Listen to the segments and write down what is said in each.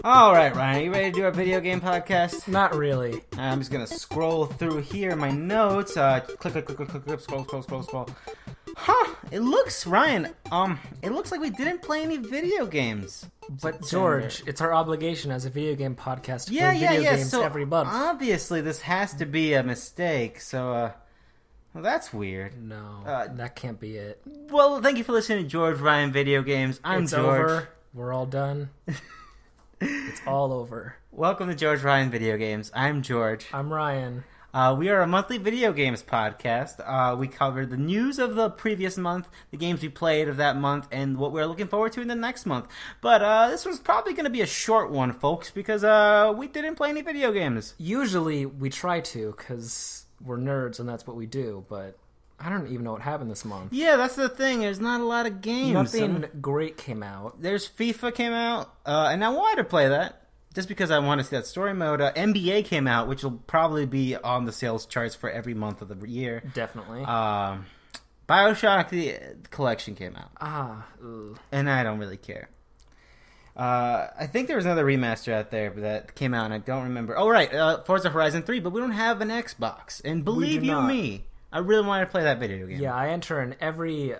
All right, Ryan, are you ready to do our video game podcast? Not really. I'm just gonna scroll through here my notes. Click, scroll. Huh? It looks, Ryan. It looks like we didn't play any video games. But George, it's our obligation as a video game podcast to play video games so every month. Obviously, this has to be a mistake. So, well, that's weird. No, that can't be it. Well, thank you for listening to George Ryan Video Games. I'm It's George. over. We're all done. It's all over. Welcome to George Ryan Video Games. I'm George. I'm Ryan. We are a monthly video games podcast. We cover the news of the previous month, the games we played of that month, and what we're looking forward to in the next month. But this was probably going to be a short one, folks, because we didn't play any video games. Usually we try to, because we're nerds and that's what we do, but I don't even know what happened this month. Yeah, that's the thing. There's not a lot of games. Nothing great came out. There's FIFA came out, and I wanted to play that. Just because I want to see that story mode. NBA came out, which will probably be on the sales charts for every month of the year. Definitely. Bioshock, the collection came out. Ugh. And I don't really care. I think there was another remaster out there that came out, and I don't remember. Oh, right. Forza Horizon 3, but we don't have an Xbox. And believe you me, I really wanted to play that video game. Yeah, I enter in every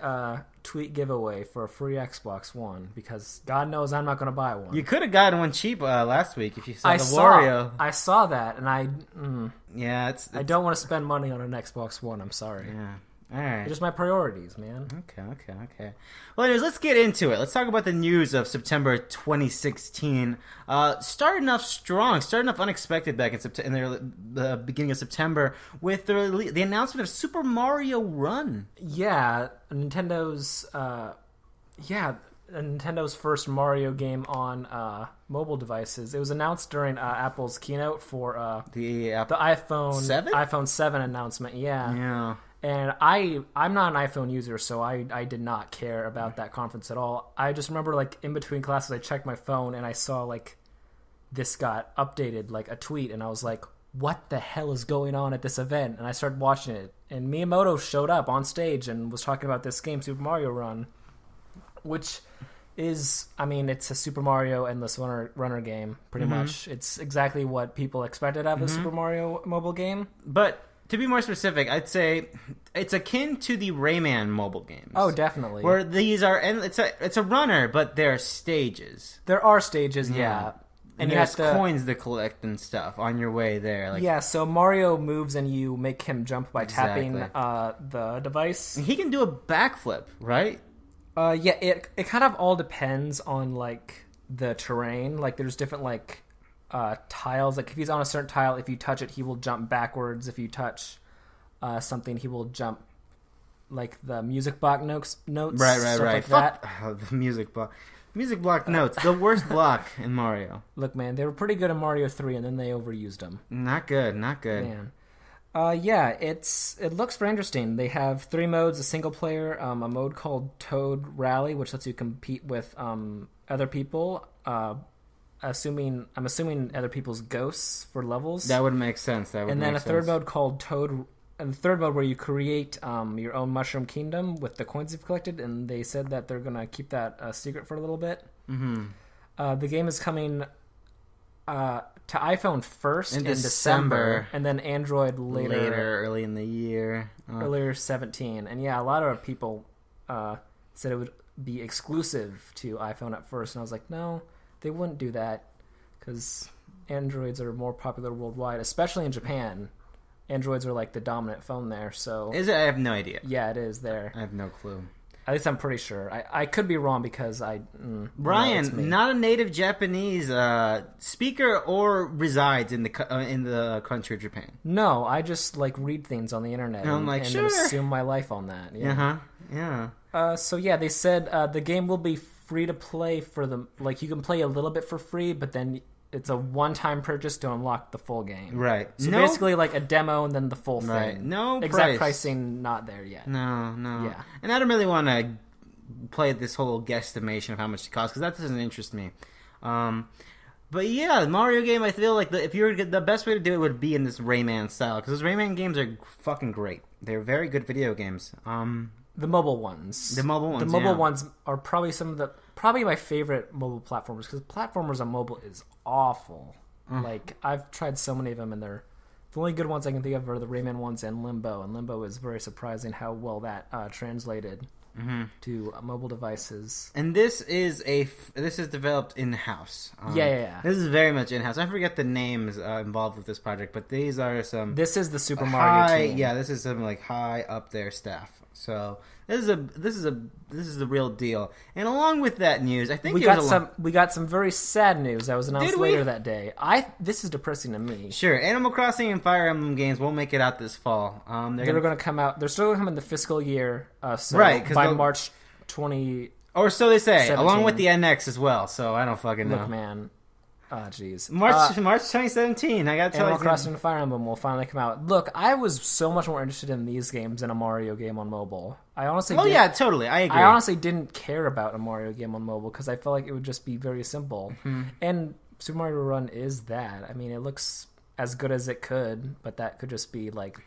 tweet giveaway for a free Xbox One because God knows I'm not going to buy one. You could have gotten one cheap last week if you saw Wario. I saw that, and yeah, I don't want to spend money on an Xbox One. I'm sorry. Yeah. All right. It's just my priorities, man. Okay. Well, anyways, let's get into it. Let's talk about the news of September 2016. Starting off strong, starting off unexpected back in the beginning of September with the announcement of Super Mario Run. Yeah, Nintendo's first Mario game on mobile devices. It was announced during Apple's keynote for the iPhone 7? iPhone 7 announcement. Yeah. And I'm not an iPhone user, so I did not care about that conference at all. I just remember, like, in between classes, I checked my phone, and I saw, like, this got updated, like, a tweet, and I was like, what the hell is going on at this event? And I started watching it, and Miyamoto showed up on stage and was talking about this game, Super Mario Run, which is, I mean, it's a Super Mario Endless Runner game, pretty much. It's exactly what people expected out of a Super Mario mobile game. But to be more specific, I'd say it's akin to the Rayman mobile games. Oh, definitely. Where these are, and it's a runner, but they're stages. There are stages, yeah. And you have coins to collect and stuff on your way there. Yeah, so Mario moves and you make him jump by tapping the device. He can do a backflip, right? Yeah, it kind of all depends on, like, the terrain. Like, there's different, like, tiles. Like, if he's on a certain tile, if you touch it, he will jump backwards. If you touch something, he will jump, like, the music block notes. Right. Like that. The music block notes. The worst block in Mario. Look, man, they were pretty good in Mario 3, and then they overused them. Not good. Man. Yeah, it looks very interesting. They have 3 modes: a single player, a mode called Toad Rally, which lets you compete with other people. I'm assuming other people's ghosts for levels. That would make sense. And then a third mode called Toad, and the third mode where you create your own Mushroom Kingdom with the coins you've collected. And they said that they're gonna keep that a secret for a little bit. Mm-hmm. The game is coming to iPhone first in December, and then Android later, early in the year, earlier 17. And yeah, a lot of people said it would be exclusive to iPhone at first, and I was like, no. They wouldn't do that because Androids are more popular worldwide, especially in Japan. Androids are like the dominant phone there. So is it? I have no idea. Yeah, it is there. I have no clue. At least I'm pretty sure. I could be wrong because Ryan, not a native Japanese speaker or resides in the country of Japan. No, I just like read things on the internet and sure. assume my life on that. Yeah. Yeah. So yeah, they said the game will be free to play for them. Like, you can play a little bit for free, but then it's a one-time purchase to unlock the full game. Right. So basically like a demo and then the full right. thing. No exact pricing not there yet. No. Yeah. And I don't really want to play this whole guesstimation of how much it costs because that doesn't interest me. But yeah, Mario game, I feel like the best way to do it would be in this Rayman style because those Rayman games are fucking great. They're very good video games. The mobile ones. The mobile ones. The mobile yeah. ones are probably my favorite mobile platformers, because platformers on mobile is awful. Like, I've tried so many of them, and the only good ones I can think of are the Rayman ones and Limbo. And Limbo is very surprising how well that translated to mobile devices. And this is developed in house. Yeah. This is very much in house. I forget the names involved with this project, but these are some. This is the Super Mario team. Yeah, this is some like high up there staff. So this is the real deal. And along with that news, I think we got some very sad news that was announced later that day. This is depressing to me. Sure, Animal Crossing and Fire Emblem games won't make it out this fall. They're going to come out. They're still going to come in the fiscal year. So right, by March 20. Or so they say, 17. along with the NX as well. So I don't fucking know. Look, man. Oh, jeez. March 2017. I gotta tell you. Animal Crossing and Fire Emblem will finally come out. Look, I was so much more interested in these games than a Mario game on mobile. I honestly. Yeah, totally. I agree. I honestly didn't care about a Mario game on mobile because I felt like it would just be very simple. And Super Mario Run is that. I mean, it looks as good as it could, but that could just be like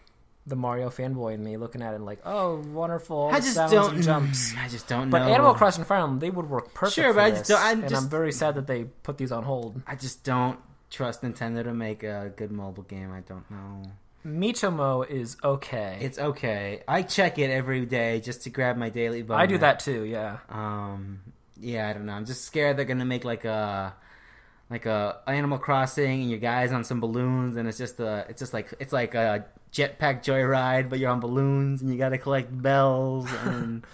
the Mario fanboy in me looking at it like, oh, wonderful sounds and jumps. I just don't know. But Animal Crossing and Fire Emblem, they would work perfect for but this. And I'm very sad that they put these on hold. I just don't trust Nintendo to make a good mobile game. I don't know. Miitomo is okay. It's okay. I check it every day just to grab my daily bonus. I do that too, yeah. Yeah, I don't know. I'm just scared they're gonna make like a Animal Crossing and your guys on some balloons, and it's like a jetpack joyride, but you're on balloons and you gotta collect bells and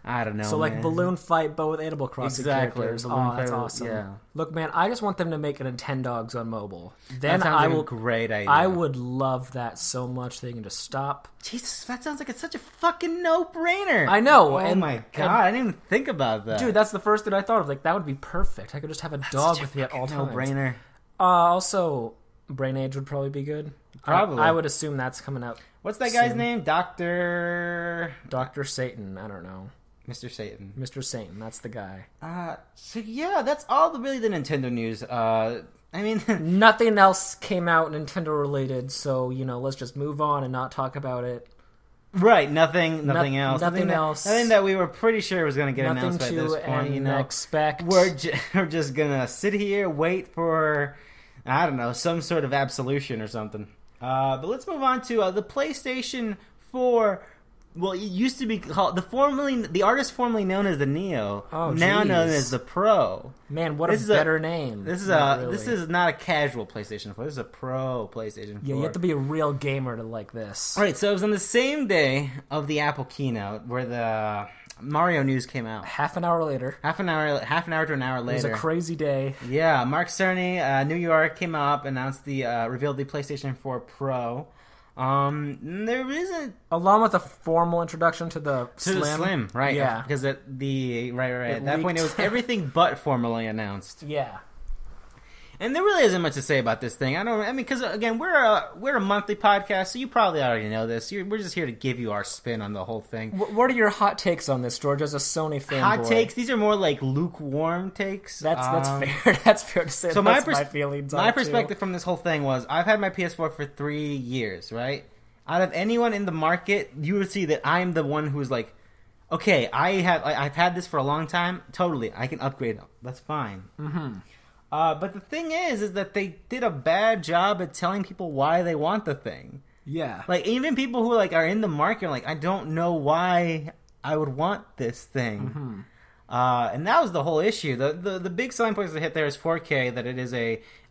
I don't know. So like balloon fight, but with Animal Crossing characters. Balloon that's fight, awesome. Yeah. Look, man, I just want them to make a Nintendogs on mobile. Then that sounds like a great idea. I would love that so much. They can just stop. Jesus, that sounds like it's such a fucking no-brainer. I know. Oh my god, I didn't even think about that. Dude, that's the first thing I thought of. Like, that would be perfect. I could just have a dog with me at all times. No-brainer. Also, Brain Age would probably be good. Probably. I would assume that's coming out. What's that guy's name? Dr. Satan. I don't know. Mr. Satan. Mr. Satan. That's the guy. So yeah, that's all really the Nintendo news. I mean, nothing else came out Nintendo related, so let's just move on and not talk about it. Right, nothing else. Nothing else. Nothing that we were pretty sure was going to get announced by this point. Expect. We're just gonna sit here, wait for, I don't know, some sort of absolution or something. But let's move on to the PlayStation 4. Well, it used to be called the artist formerly known as the Neo, now known as the Pro. Man, what a better name! This is not a casual PlayStation 4. This is a Pro PlayStation 4. Yeah, you have to be a real gamer to like this. All right, so it was on the same day of the Apple keynote where the Mario news came out. Half an hour later. Half an hour to an hour later. It was a crazy day. Yeah, Mark Cerny, New York, came up, announced revealed the PlayStation 4 Pro. There isn't, along with a formal introduction to the Slim, right? Yeah, because at that point it was everything but formally announced. Yeah, and there really isn't much to say about this thing. Because again, we're a monthly podcast, so you probably already know this. We're just here to give you our spin on the whole thing. What are your hot takes on this, George? As a Sony fanboy, hot takes. These are more like lukewarm takes. That's fair. That's fair to say. So my feelings. My perspective from this whole thing was, I've had my PS4 for 3 years, right? Out of anyone in the market, you would see that I'm the one who's like, okay, I've had this for a long time. Totally, I can upgrade them. That's fine. Mm-hmm. But the thing is that they did a bad job at telling people why they want the thing. Yeah. Like, even people who are in the market are like, I don't know why I would want this thing. Mm-hmm. And that was the whole issue. The big selling point to hit there is 4K, that it is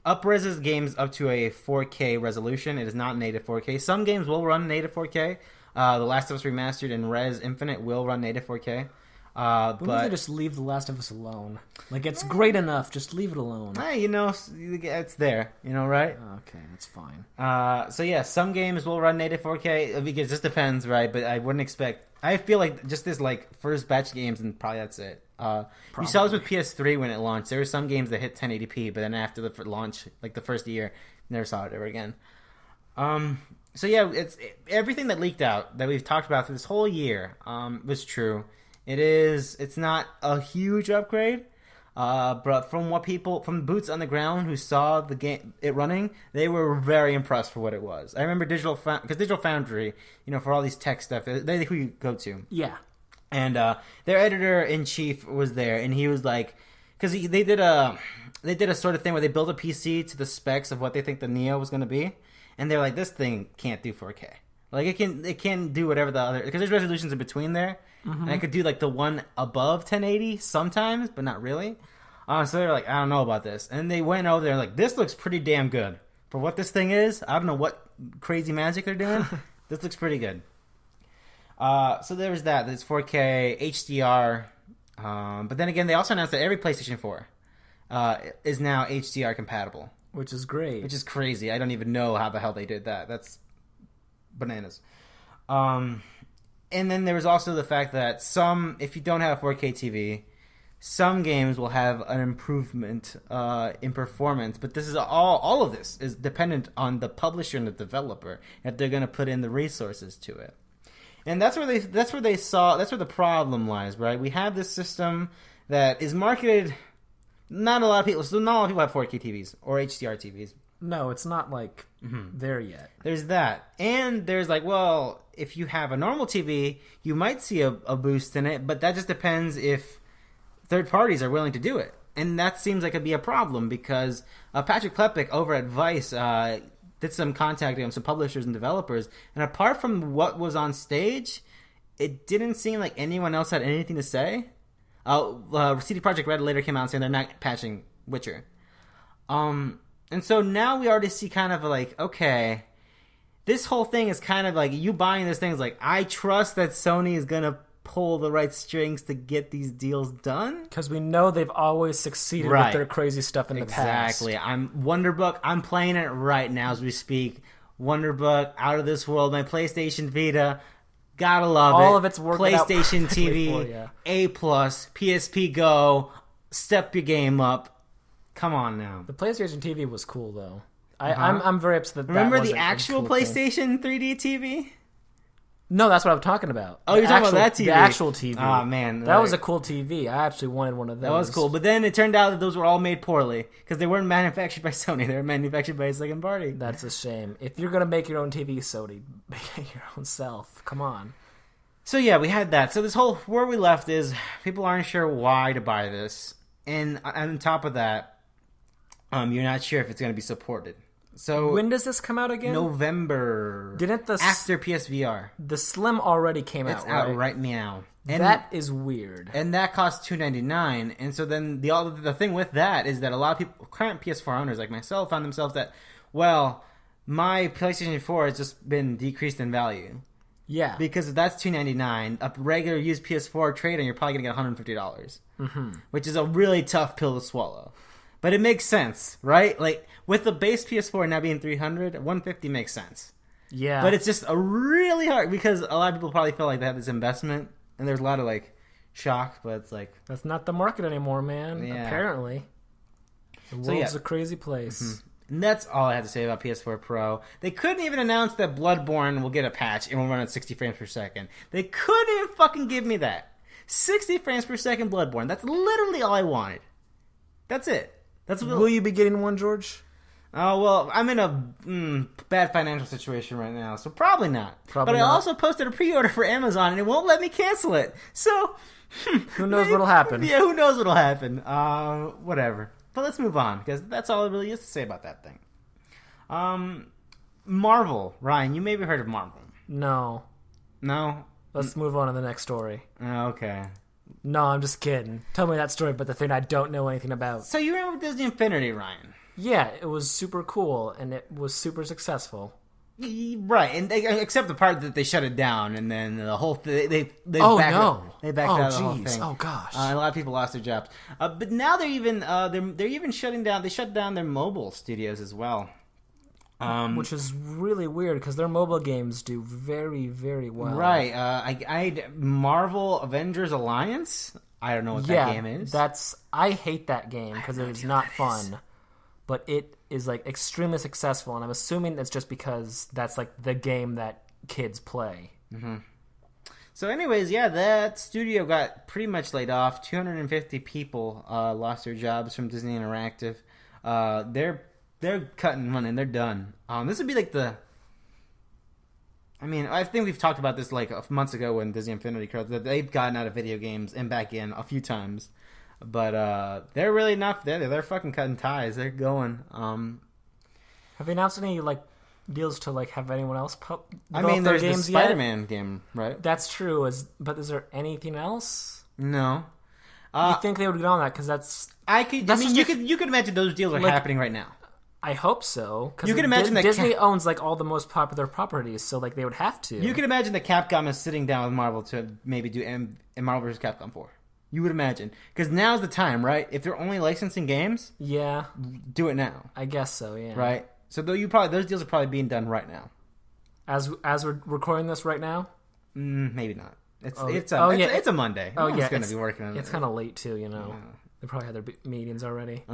up-reses games up to a 4K resolution. It is not native 4K. Some games will run native 4K. The Last of Us Remastered and Rez Infinite will run native 4K. But they just leave The Last of Us alone. Like, it's great enough. Just leave it alone. Hey, it's there. Right? Okay, that's fine. So yeah, some games will run native 4K. It just depends, right? But I wouldn't expect. I feel like just this first batch games, and probably that's it. You saw this with PS3 when it launched. There were some games that hit 1080p, but then after the launch, like the first year, never saw it ever again. So yeah, everything that leaked out that we've talked about for this whole year was true. It's not a huge upgrade, but from boots on the ground who saw the game it running, they were very impressed for what it was. I remember Digital Foundry, for all these tech stuff, they who you go to. Yeah. And their editor-in-chief was there, and he was like, because they did a sort of thing where they built a PC to the specs of what they think the Neo was going to be, and they're like, this thing can't do 4K. Like it can do whatever the other, because there's resolutions in between there, and I could do like the one above 1080 sometimes, but not really. So they're like, I don't know about this, and they went over there like, this looks pretty damn good for what this thing is. I don't know what crazy magic they're doing. This looks pretty good. So there was that. There's 4K HDR, but then again, they also announced that every PlayStation 4 is now HDR compatible, which is great. Which is crazy. I don't even know how the hell they did that. That's bananas. And then there was also the fact that if you don't have a 4K TV, some games will have an improvement in performance, but this is all of this is dependent on the publisher and the developer if they're going to put in the resources to it. And that's where the problem lies, right? We have this system that is marketed. Not a lot of people have 4K TVs or HDR TVs. No, it's not like there yet. There's that, and there's like, well, if you have a normal TV, you might see a boost in it, but that just depends if third parties are willing to do it, and that seems like it'd be a problem because Patrick Klepek over at Vice did some contacting on some publishers and developers, and apart from what was on stage, it didn't seem like anyone else had anything to say. CD Projekt Red later came out saying they're not patching Witcher. And so now we already see kind of like, okay, this whole thing is kind of like you buying this thing is like, I trust that Sony is going to pull the right strings to get these deals done. Because we know they've always succeeded with their crazy stuff in the past. Exactly. Wonderbook, I'm playing it right now as we speak. Wonderbook, out of this world. My PlayStation Vita, gotta love it. All of it's working PlayStation out TV, for you. A+, PSP Go, step your game up. Come on now. The PlayStation TV was cool, though. I'm very upset that Remember wasn't the actual a cool PlayStation 3D TV? No, that's what I'm talking about. Oh, you're talking about that TV? The actual TV. Oh, man. That was a cool TV. I actually wanted one of those. That was cool. But then it turned out that those were all made poorly because they weren't manufactured by Sony. They were manufactured by a second party. That's a shame. If you're going to make your own TV, Sony, make it your own self. Come on. So, yeah, we had that. So this whole... Where we left is people aren't sure why to buy this. And on top of that, you're not sure if it's going to be supported. So when does this come out again? November. After PSVR. The Slim already came out, right? It's out right now. And that is weird. And that costs $299. And so then the thing with that is that a lot of people, current PS4 owners like myself, found themselves that, well, my PlayStation 4 has just been decreased in value. Yeah. Because if that's $299, a regular used PS4 trade-in, you're probably going to get $150. Mm-hmm. Which is a really tough pill to swallow. But it makes sense, right? Like, with the base PS4 now being $300, $150 makes sense. Yeah. But it's just a really hard, because a lot of people probably feel like they have this investment, and there's a lot of, like, shock, but it's like... That's not the market anymore, man. Yeah. Apparently. The world's a crazy place. Mm-hmm. And that's all I had to say about PS4 Pro. They couldn't even announce that Bloodborne will get a patch and will run at 60 frames per second. They couldn't even fucking give me that. 60 frames per second Bloodborne. That's literally all I wanted. That's it. Will you be getting one, George? Oh, well, I'm in a bad financial situation right now, so probably not. But I also posted a pre-order for Amazon, and it won't let me cancel it. So, who knows what'll happen? Yeah, who knows what'll happen. Whatever. But let's move on, because that's all there really is to say about that thing. Marvel. Ryan, you maybe heard of Marvel. No. No? Let's move on to the next story. Okay. No, I'm just kidding. Tell me that story about the thing I don't know anything about. So you remember Disney Infinity, Ryan? Yeah, it was super cool, and it was super successful. Right, and except the part that they shut it down, and then the whole thing, they backed out of the whole thing. Oh gosh, a lot of people lost their jobs. But now they're even shutting down. They shut down their mobile studios as well. Which is really weird because their mobile games do very, very well. Right. Marvel Avengers Alliance. I don't know what that game is. I hate that game because it is not fun. But it is like extremely successful, and I'm assuming that's just because that's like the game that kids play. Mm-hmm. So, anyways, yeah, that studio got pretty much laid off. 250 people lost their jobs from Disney Interactive. They're cutting money. They're done. This would be like the I mean, I think we've talked about this like months ago when Disney Infinity Crowd that they've gotten out of video games and back in a few times, but they're really not. They're fucking cutting ties. They're going. Have they announced any like deals to like have anyone else I mean, there's the games Spider-Man yet? game, right? That's true. But is there anything else? No. You think they would get on that because that's? I mean, you could imagine those deals are happening right now. I hope so. Because you can imagine that Disney owns like all the most popular properties, so like they would have to. You can imagine that Capcom is sitting down with Marvel to maybe do Marvel vs. Capcom 4. You would imagine, because now's the time, right? If they're only licensing games, yeah, do it now. I guess so. Yeah. Right. So those deals are probably being done right now. As we're recording this right now, maybe not. It's a Monday. Oh yeah, going to be working on it. It's kind of late too, you know. Yeah. They probably had their meetings already.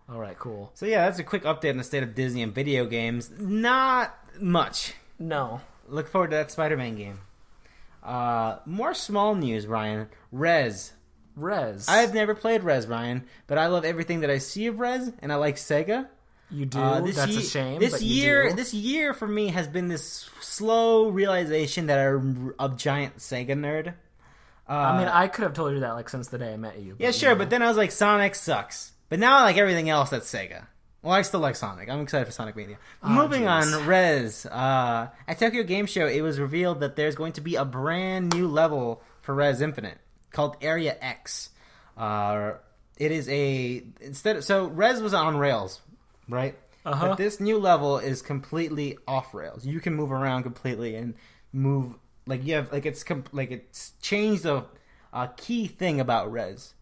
All right, cool. So yeah, that's a quick update on the state of Disney and video games. Not much. No. Look forward to that Spider-Man game. More small news, Ryan. Rez. I've never played Rez, Ryan, but I love everything that I see of Rez, and I like Sega. You do? That's a shame. This year for me has been this slow realization that I'm a giant Sega nerd. I mean, I could have told you that like since the day I met you. Yeah, sure, but then I was like, Sonic sucks. But now I like everything else that's Sega. Well, I still like Sonic. I'm excited for Sonic Mania. Moving on, Rez. At Tokyo Game Show, it was revealed that there's going to be a brand new level for Rez Infinite called Area X. It is so Rez was on rails, right? But this new level is completely off rails. You can move around completely and move like you have like it's changed a key thing about Rez.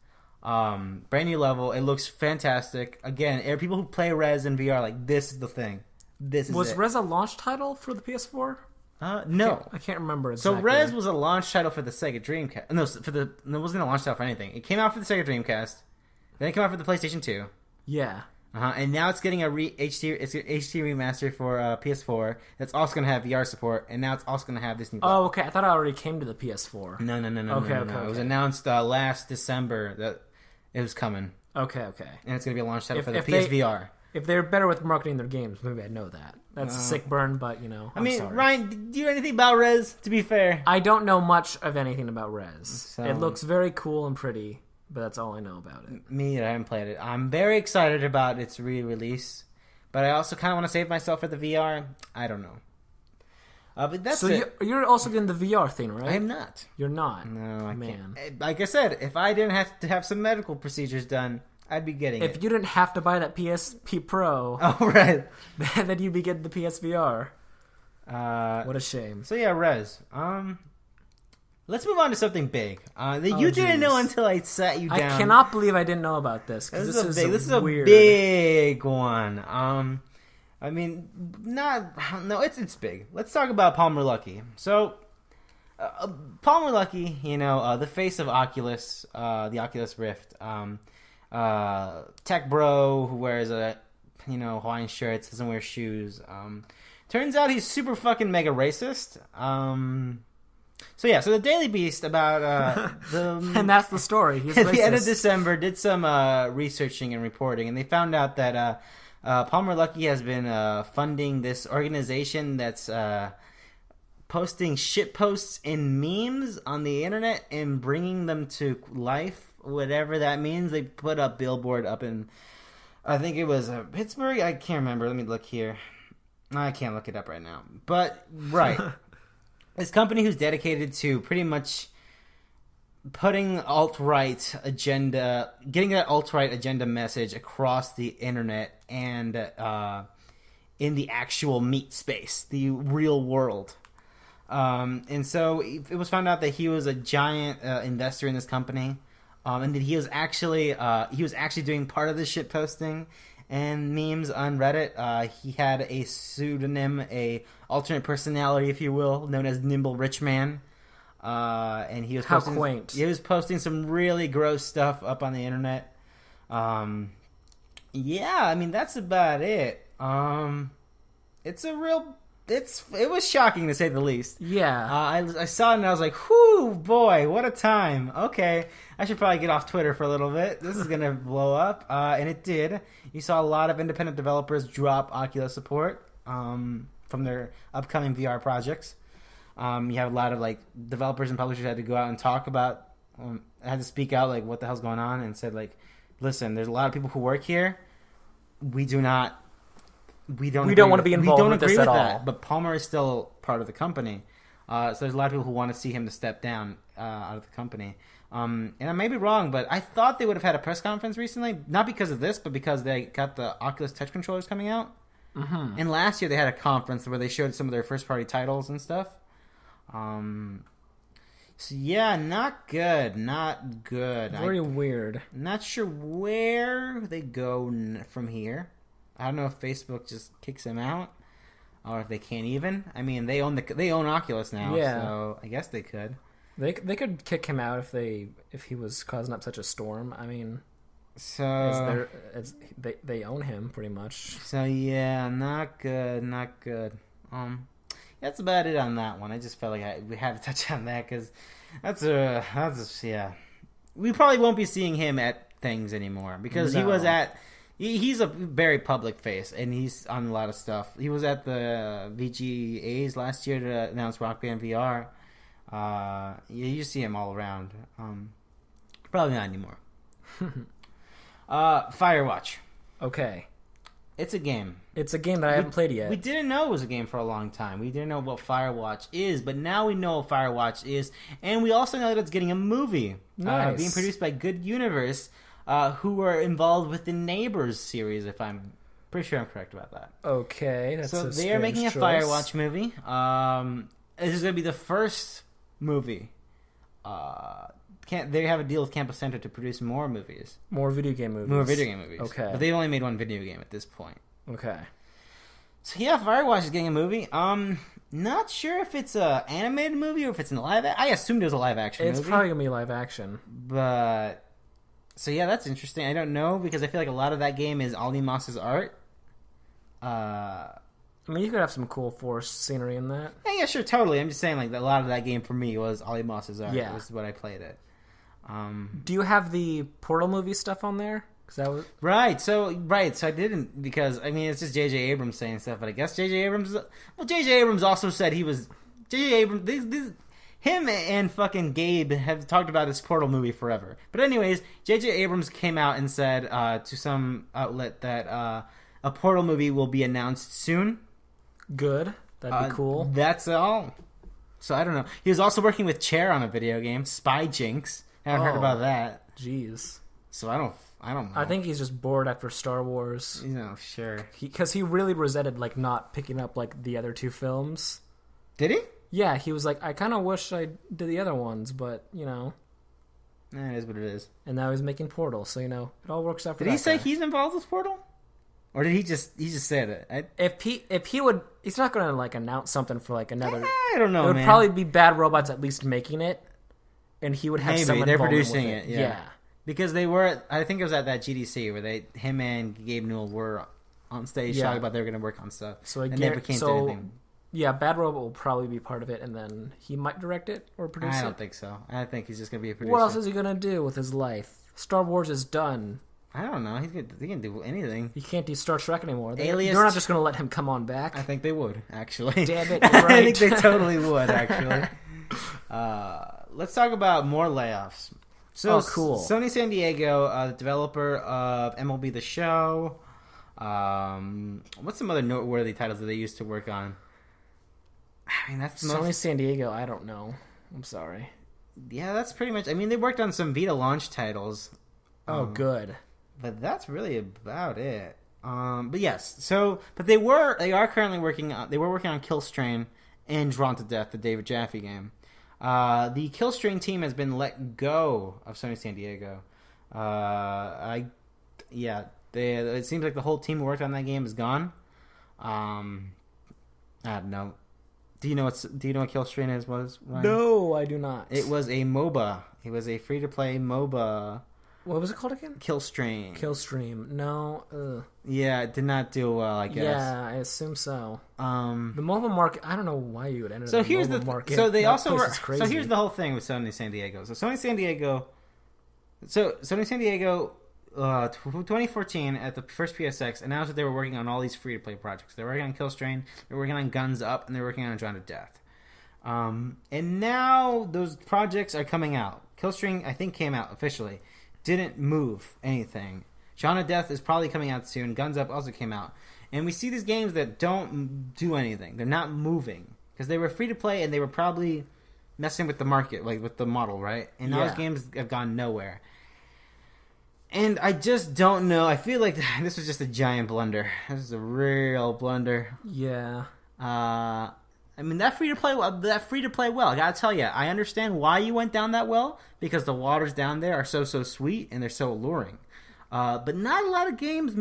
Brand new level. It looks fantastic. Again, people who play Rez in VR like this is the thing. Was Rez a launch title for the PS4? No, I can't remember exactly. So Rez was a launch title for the Sega Dreamcast. No, it wasn't a launch title for anything. It came out for the Sega Dreamcast. Then it came out for the PlayStation 2. Yeah. And now it's getting a HD remaster for PS4. That's also going to have VR support, and now it's also going to have this new. Oh, okay. I thought it already came to the PS4. No. Okay. It was announced last December that it was coming. Okay. And it's going to be a launch title for the PSVR. If they're better with marketing their games, maybe I'd know that. That's a sick burn, but, you know, I'm sorry. Ryan, do you know anything about Rez, to be fair? I don't know much of anything about Rez. It looks very cool and pretty, but that's all I know about it. Me, I haven't played it. I'm very excited about its re-release, but I also kind of want to save myself for the VR. I don't know. But that's it. You're also getting the VR thing, right? I am not. You're not? No, I can't. Like I said, if I didn't have to have some medical procedures done, I'd be getting it. If you didn't have to buy that PSP Pro, right, then you'd be getting the PSVR. What a shame. So yeah, Rez. Let's move on to something big that you didn't know until I sat you down. I cannot believe I didn't know about this. This is a weird. Big one. I mean, it's big. Let's talk about Palmer Luckey. So, Palmer Luckey, the face of Oculus, the Oculus Rift, tech bro who wears Hawaiian shirts, doesn't wear shoes. Turns out he's super fucking mega racist. So the Daily Beast about and that's the story. He's at racist. the end of December did some researching and reporting, and they found out that Palmer Luckey has been funding this organization that's posting shit posts and memes on the internet and bringing them to life, whatever that means. They put a billboard up in, I think it was Pittsburgh. I can't remember. Let me look here. I can't look it up right now. But right. This company who's dedicated to pretty much putting alt-right agenda, getting that alt-right agenda message across the internet and in the actual meat space, the real world. And so it was found out that he was a giant investor in this company, and that he was actually doing part of the shit posting and memes on Reddit. He had a pseudonym, a alternate personality, if you will, known as Nimble Rich Man. And he was quaint. He was posting some really gross stuff up on the internet. Yeah, I mean that's about it. It was shocking to say the least. Yeah. I saw it and I was like, whew, boy, what a time. Okay, I should probably get off Twitter for a little bit. This is going to blow up. And it did. You saw a lot of independent developers drop Oculus support from their upcoming VR projects. You have a lot of like developers and publishers had to go out and talk about, had to speak out like what the hell's going on, and said like, listen, there's a lot of people who work here. We don't want to be involved with this at all. But Palmer is still part of the company, so there's a lot of people who want to see him to step down out of the company. And I may be wrong, but I thought they would have had a press conference recently, not because of this, but because they got the Oculus Touch controllers coming out. Mm-hmm. And last year they had a conference where they showed some of their first-party titles and stuff. So yeah, not good. Very weird. Not sure where they go from here. I don't know if Facebook just kicks them out, or if they can't even. I mean, they own Oculus now, so I guess they could. They could kick him out if he was causing up such a storm. I mean, so they own him pretty much. So yeah, not good. That's about it on that one. I just felt like we had to touch on that because that's yeah. We probably won't be seeing him at things anymore because he was at. He's a very public face, and he's on a lot of stuff. He was at the VGAs last year to announce Rock Band VR. You see him all around. Probably not anymore. Firewatch. Okay. It's a game. It's a game that I haven't played yet. We didn't know it was a game for a long time. We didn't know what Firewatch is, but now we know what Firewatch is, and we also know that it's getting a movie. Nice. Being produced by Good Universe, who were involved with the Neighbors series, if I'm pretty sure I'm correct about that. Okay, that's so they are making a Firewatch movie. This is going to be the first movie. They have a deal with Campus Center to produce more movies. More video game movies. More video game movies. Okay. But they've only made one video game at this point. Okay. So yeah, Firewatch is getting a movie. Not sure if it's a animated movie or if it's in live. I assume there's a live action movie. It's probably gonna be live action. But so yeah, that's interesting. I don't know because I feel like a lot of that game is Ollie Moss's art. I mean, you could have some cool forest scenery in that. Yeah, sure, totally. I'm just saying, like, a lot of that game for me was Ollie Moss's art. Yeah. This is what I played it. Do you have the Portal movie stuff on there? Cause that was... Right. So I didn't because, I mean, it's just J.J. Abrams saying stuff, but I guess J.J. Abrams... Well, J.J. Abrams also said he was... J.J. Abrams... Him and fucking Gabe have talked about this Portal movie forever. But anyways, J.J. Abrams came out and said to some outlet that a Portal movie will be announced soon. Good. That'd be cool. That's all. So I don't know. He was also working with Chair on a video game, Spy Jinx. I haven't heard about that. Jeez. So I don't know. I think he's just bored after Star Wars. Sure. Because he really resented like not picking up like the other two films. Did he? Yeah, he was like, I kind of wish I did the other ones, but you know. It is what it is. And now he's making Portal, so you know it all works out for. Did he say he's involved with Portal? Or did he just said it? If he would, he's not going to like announce something for like another. I don't know. It would probably be Bad Robots at least making it, and he would have some they're involvement producing with it. Yeah. Because they were, I think it was at that GDC where him and Gabe Newell were on stage talking about they were going to work on stuff. So and never came to anything. Yeah, Bad Robot will probably be part of it, and then he might direct it or produce it. I don't think so. I think he's just going to be a producer. What else is he going to do with his life? Star Wars is done. I don't know. He can do anything. He can't do Star Trek anymore. They're not just going to let him come on back. I think they would, actually. Damn it, right. I think they totally would, actually. Let's talk about more layoffs. So, cool. Sony San Diego, the developer of MLB The Show. What's some other noteworthy titles that they used to work on? I mean, that's Sony San Diego. I don't know. I'm sorry. Yeah, that's pretty much. I mean, they worked on some Vita launch titles. Oh, good. But that's really about it. But yes, but they are currently working on. They were working on Killstrain and Drawn to Death, the David Jaffe game. The Killstrain team has been let go of Sony San Diego. It seems like the whole team who worked on that game is gone. I don't know. Do you know what Killstrain was? Ryan? No, I do not. It was a MOBA. It was a free-to-play MOBA. What was it called again? Killstream. No. Ugh. Yeah, it did not do well, I guess. Yeah, I assume so. The mobile market. I don't know why you would enter the mobile market. So they also were. Crazy. So here's the whole thing with Sony San Diego. Sony San Diego, 2014 at the first PSX announced that they were working on all these free to play projects. They're working on Killstrain, they're working on Guns Up, and they're working on Drawn to Death. And now those projects are coming out. Killstream, I think, came out officially. Didn't move anything. Shaun of Death is probably coming out soon. Guns Up also came out. And we see these games that don't do anything. They're not moving. Because they were free to play and they were probably messing with the market, like with the model, right? And now those games have gone nowhere. And I just don't know. I feel like this was just a giant blunder. This is a real blunder. Yeah. I mean, that free to play well. I gotta tell you, I understand why you went down that well, because the waters down there are so sweet and they're so alluring. But not a lot of games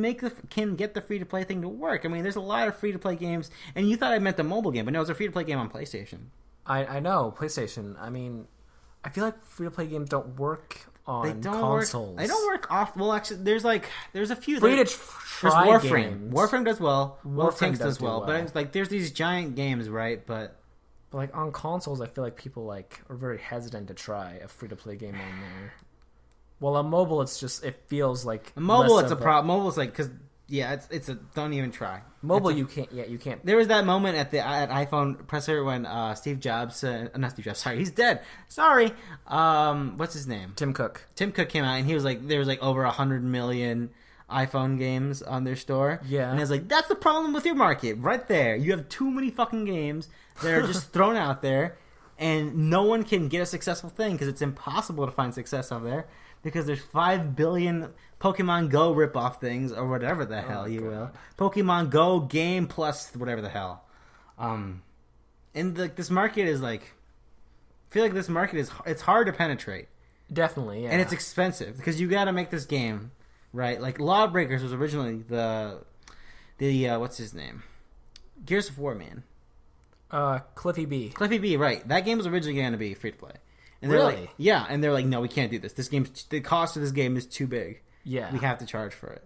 can get the free to play thing to work. I mean, there's a lot of free to play games, and you thought I meant the mobile game, but no, it's a free to play game on PlayStation. I know PlayStation. I mean, I feel like free to play games don't work on consoles. They don't work off. Well, actually, there's a few. Free to try there's Warframe. Games. Warframe does well. World of Tanks does well. But it's like there's these giant games, right? But like on consoles, I feel like people are very hesitant to try a free to play game on there. Well, on mobile, it feels like mobile. It's a problem. Mobile's like because it's a don't even try. Mobile, you can't. There was that moment at iPhone presser when Steve Jobs, not Steve Jobs, sorry, he's dead. Sorry, what's his name? Tim Cook. Tim Cook came out and he was like, there was like over 100 million iPhone games on their store. Yeah, and I was like, that's the problem with your market, right there. You have too many fucking games that are just thrown out there, and no one can get a successful thing because it's impossible to find success out there. Because there's 5 billion Pokemon Go ripoff things, or whatever the hell you will. Pokemon Go game plus whatever the hell. And this market is like, I feel like this market it's hard to penetrate. Definitely, yeah. And it's expensive because you got to make this game, right? Like Lawbreakers was originally the what's his name? Gears of War man. Cliffy B. Cliffy B, right? That game was originally going to be free to play. And really? Like, yeah, and they're like, no, we can't do this. The cost of this game is too big. Yeah, we have to charge for it.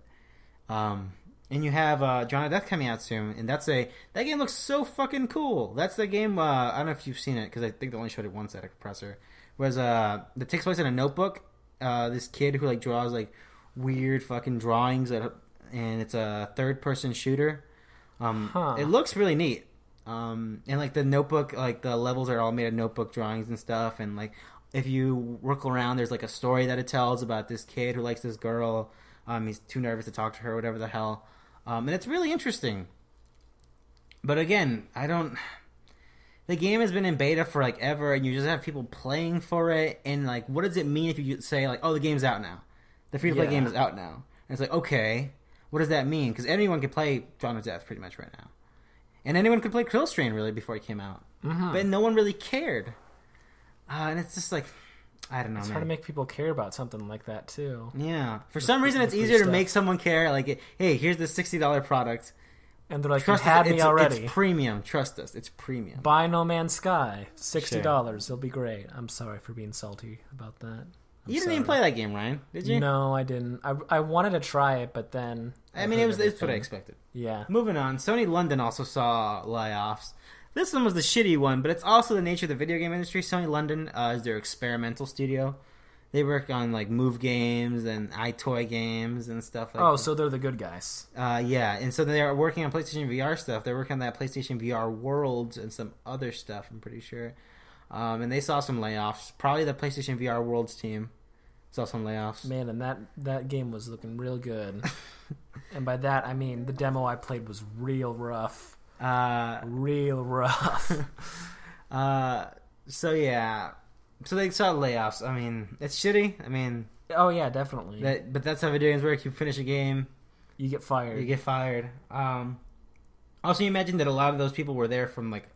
And you have Shaun of Death coming out soon, and that game looks so fucking cool. That's the game. I don't know if you've seen it because I think they only showed it once at a compressor. Whereas that takes place in a notebook. This kid who like draws like weird fucking drawings, and it's a third-person shooter. It looks really neat. And like the notebook, like the levels are all made of notebook drawings and stuff, and like if you work around, there's like a story that it tells about this kid who likes this girl. He's too nervous to talk to her, whatever the hell. And it's really interesting. But again, the game has been in beta for like ever, and you just have people playing for it, and like what does it mean if you say like, oh, the game's out now, the free to play game is out now, and it's like, okay, what does that mean? Because anyone can play Shaun of Death pretty much right now. And anyone could play Killstream, really, before it came out. Mm-hmm. But no one really cared. And it's just like, I don't know, It's hard to make people care about something like that, too. Yeah. For some reason, it's easier to make someone care. Like, hey, here's the $60 product. And they're like, you had me already. It's premium. Trust us. It's premium. Buy No Man's Sky. $60. It'll be great. I'm sorry for being salty about that. You didn't even play that game, Ryan, did you? No, I didn't. I wanted to try it, but then... I mean, it's what I expected. Yeah. Moving on, Sony London also saw layoffs. This one was the shitty one, but it's also the nature of the video game industry. Sony London is their experimental studio. They work on like Move games and iToy games and stuff like that. Oh, so they're the good guys. Yeah, and so they're working on PlayStation VR stuff. They're working on that PlayStation VR Worlds and some other stuff, I'm pretty sure. And they saw some layoffs. Probably the PlayStation VR Worlds team saw some layoffs. Man, and that game was looking real good. And by that, I mean the demo I played was real rough. Real rough. So yeah. So they saw layoffs. I mean, it's shitty. I mean... Oh, yeah, definitely. But that's how video games work. You finish a game... You get fired. Also, you imagine that a lot of those people were there from, like...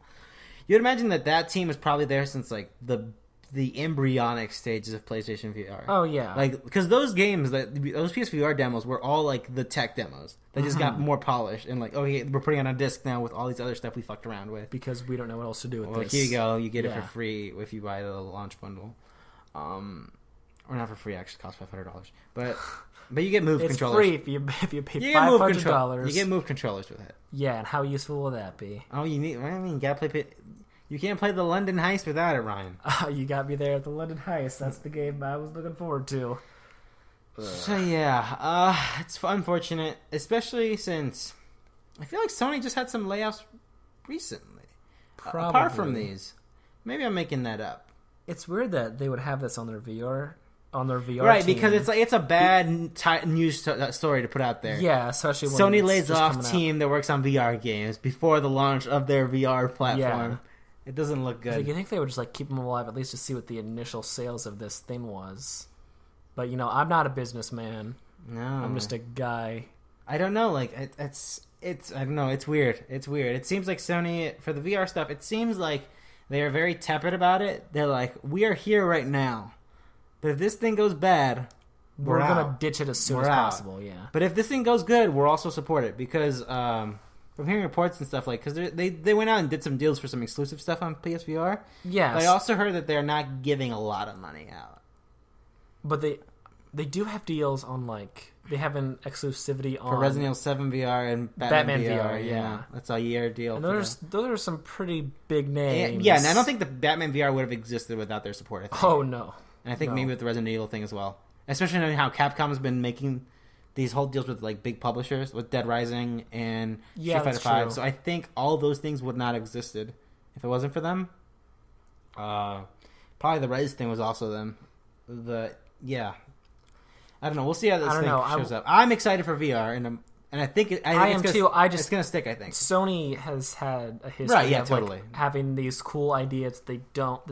You'd imagine that team was probably there since, like, the embryonic stages of PlayStation VR. Oh, yeah. Like, because those games, those PSVR demos were all, like, the tech demos. They just got more polished. And, like, okay, we're putting it on a disc now with all these other stuff we fucked around with. Because we don't know what else to do with this. Here you go. You get it for free if you buy the launch bundle. Or not for free, actually. It costs $500. But you get Move controllers. It's free if you pay $500. You get Move controllers with it. Yeah, and how useful will that be? Oh, you gotta play... You can't play the London Heist without it, Ryan. You got me there at the London Heist. That's the game I was looking forward to. So yeah, it's unfortunate, especially since I feel like Sony just had some layoffs recently. Probably. Apart from these, Maybe I'm making that up. It's weird that they would have this on their VR. Right, team. because it's a bad news story to put out there. Yeah, especially when Sony it's lays just off coming team that works on VR games before the launch of their VR platform. Yeah. It doesn't look good. Like, you think they would just like keep them alive at least to see what the initial sales of this thing was? But I'm not a businessman. No, I'm just a guy. I don't know. Like it's I don't know. It's weird. It seems like Sony for the VR stuff. It seems like they are very tepid about it. They're like, we are here right now. But if this thing goes bad, we're gonna ditch it as soon as possible. Yeah. But if this thing goes good, we'll also support it because from hearing reports and stuff because they went out and did some deals for some exclusive stuff on PSVR. Yes. But I also heard that they're not giving a lot of money out. But they do have deals on they have an exclusivity on for Resident Evil 7 VR and Batman VR. Yeah, that's a year deal. And those are some pretty big names. Yeah, and I don't think the Batman VR would have existed without their support. I think. Oh no. And I think maybe with the Resident Evil thing as well. Especially knowing how Capcom has been making these whole deals with big publishers, with Dead Rising and Street Fighter 5. So I think all those things would not have existed if it wasn't for them. Probably the Rez thing was also them. I don't know. We'll see how this thing shows up. I'm excited for VR, and I think I am too. It's going to stick. I think Sony has had a history of totally having these cool ideas that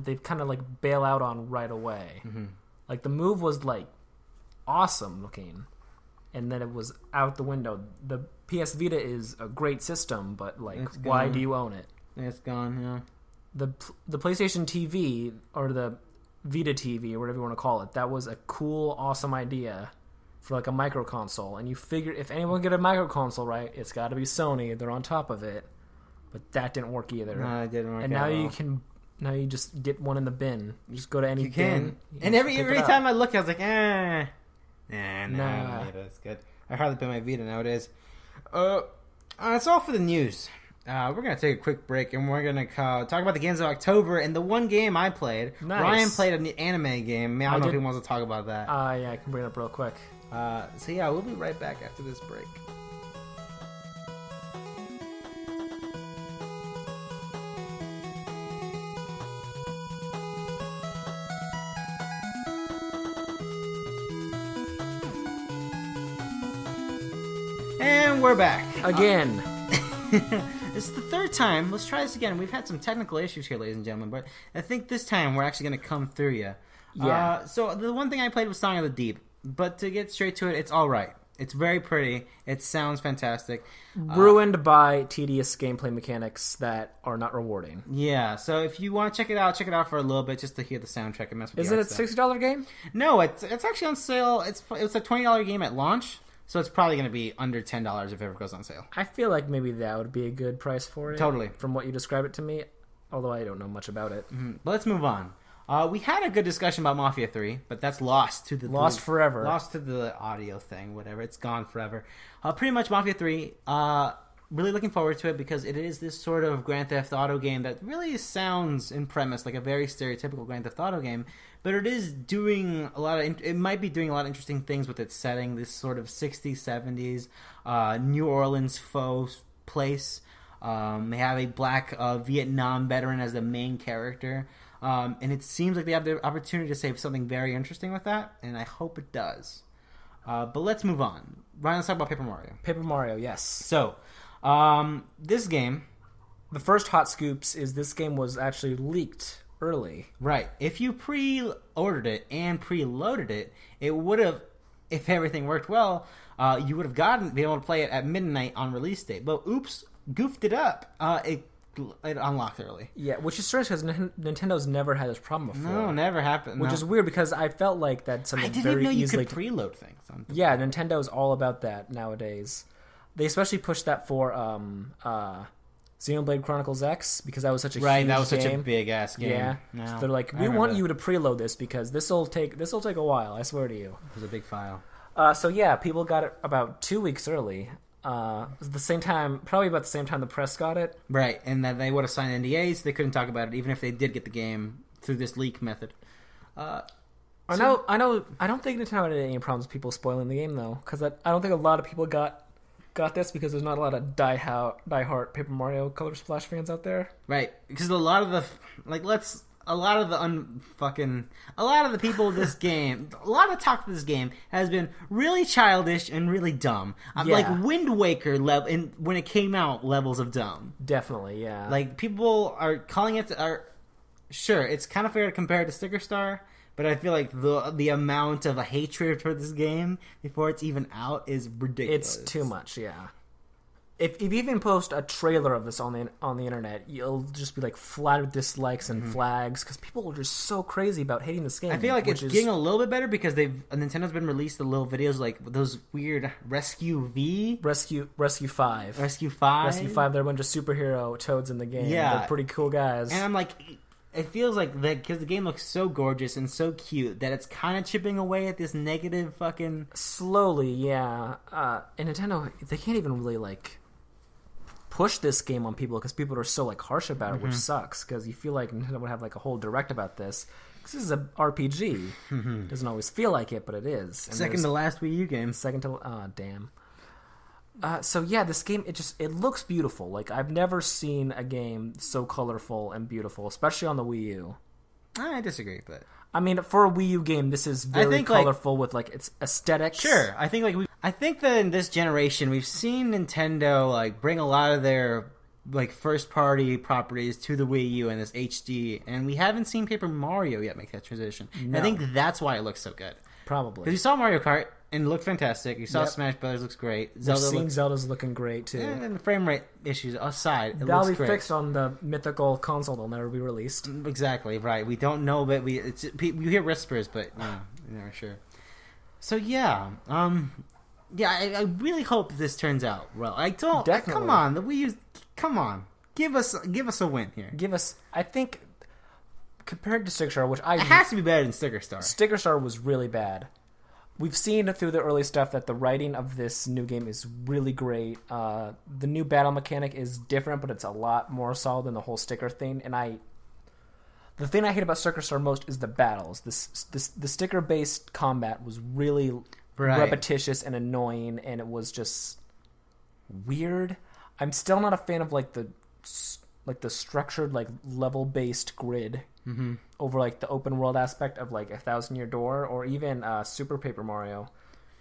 they kind of bail out on right away. Mm-hmm. Like the Move was awesome looking, and then it was out the window. The PS Vita is a great system, but why do you own it? It's gone. Yeah. The PlayStation TV or the Vita TV or whatever you want to call it, that was a cool, awesome idea for a micro console. And you figure if anyone get a micro console right, it's got to be Sony. They're on top of it. But that didn't work either. No, it didn't work. And now you just get one in the bin. You just go to any bin. And every time I look, I was like, nah, that's good. I hardly play my Vita nowadays. That's all for the news. We're going to take a quick break, and we're going to talk about the games of October. And the one game I played, Ryan played an anime game. I don't know if he wants to talk about that. Yeah, I can bring it up real quick. We'll be right back after this break. And we're back. Again. This is the third time. Let's try this again. We've had some technical issues here, ladies and gentlemen, but I think this time we're actually going to come through you. Yeah. So the one thing I played was Song of the Deep, but to get straight to it, it's all right. It's very pretty. It sounds fantastic. Ruined by tedious gameplay mechanics that are not rewarding. Yeah, so if you want to check it out for a little bit just to hear the soundtrack and mess with the art stuff. Is it a $60 game? No, it's actually on sale. It's a $20 game at launch. So it's probably going to be under $10 if it ever goes on sale. I feel like maybe that would be a good price for it. Totally. From what you describe it to me, although I don't know much about it. Mm-hmm. But let's move on. We had a good discussion about Mafia 3, but that's lost forever. Lost to the audio thing, whatever. It's gone forever. Pretty much Mafia 3, really looking forward to it because it is this sort of Grand Theft Auto game that really sounds in premise like a very stereotypical Grand Theft Auto game. But it is doing it might be doing a lot of interesting things with its setting, this sort of 60s, 70s, New Orleans faux place. They have a black Vietnam veteran as the main character. And it seems like they have the opportunity to say something very interesting with that, and I hope it does. But let's move on. Ryan, let's talk about Paper Mario. Paper Mario, yes. So, this game... The first hot scoops is this game was actually leaked early. Right. If you pre-ordered it and pre-loaded it, it would have, if everything worked well, you would have been able to play it at midnight on release date. But goofed it up. It unlocked early. Yeah, which is strange because Nintendo's never had this problem before. No, never happened. Which is weird because I felt like that's something very easily... I didn't even know you could preload things. Yeah, Nintendo's all about that nowadays. They especially pushed that for Xenoblade Chronicles X because that was such a huge game. That was such a big ass game. Yeah, no, so they're like, we want you to preload this because this will take a while. I swear to you. It was a big file. So yeah, people got it about 2 weeks early. It was the same time, probably about the same time the press got it. Right, and that they would have signed NDAs. They couldn't talk about it, even if they did get the game through this leak method. I know. I don't think Nintendo had any problems with people spoiling the game though, because I don't think a lot of people got this because there's not a lot of diehard Paper Mario Color Splash fans out there. Right, because a lot of the a lot of the people of this game, a lot of talk of this game has been really childish and really dumb. Like Wind Waker level, when it came out, levels of dumb. Definitely, yeah. Like people are calling it. Sure, it's kind of fair to compare it to Sticker Star, but I feel like the amount of a hatred for this game before it's even out is ridiculous. It's too much, yeah. If you even post a trailer of this on the internet, you'll just be like flat with dislikes and flags because people are just so crazy about hating this game. I feel like it's getting a little bit better because Nintendo's been released the little videos like those weird Rescue 5. Rescue 5. They're a bunch of superhero toads in the game. Yeah, they're pretty cool guys. And I'm like, it feels like that because the game looks so gorgeous and so cute that it's kind of chipping away at this negative fucking. Slowly, yeah. And Nintendo, they can't even really like push this game on people because people are so like harsh about it, which sucks because you feel like Nintendo would have like a whole direct about this. This is an RPG. Doesn't always feel like it, but it is. And second to last Wii U game. Damn. So yeah, this game it looks beautiful. Like I've never seen a game so colorful and beautiful, especially on the Wii U. I disagree with that. I mean, for a Wii U game, this is very colorful with like its aesthetics. Sure, I think that in this generation we've seen Nintendo like bring a lot of their like first party properties to the Wii U and this HD, and we haven't seen Paper Mario yet make that transition. No. I think that's why it looks so good. Probably because you saw Mario Kart and it looked fantastic. You saw Smash Brothers looks great. Zelda's looking great too. And the frame rate issues aside, that'll be fixed on the mythical console that'll never be released. Exactly right. We don't know, but you hear whispers, but you're never sure. So yeah, I really hope this turns out well. I don't. Definitely. Come on, the Wii U. Come on, give us a win here. I think compared to Sticker Star, it has to be better than Sticker Star. Sticker Star was really bad. We've seen through the early stuff that the writing of this new game is really great. The new battle mechanic is different, but it's a lot more solid than the whole sticker thing. And the thing I hate about Sticker Star most is the battles. The sticker-based combat was really repetitious and annoying, and it was just weird. I'm still not a fan of like the structured like level-based grid. Over like the open world aspect of like 1,000 Year Door or even Super Paper Mario,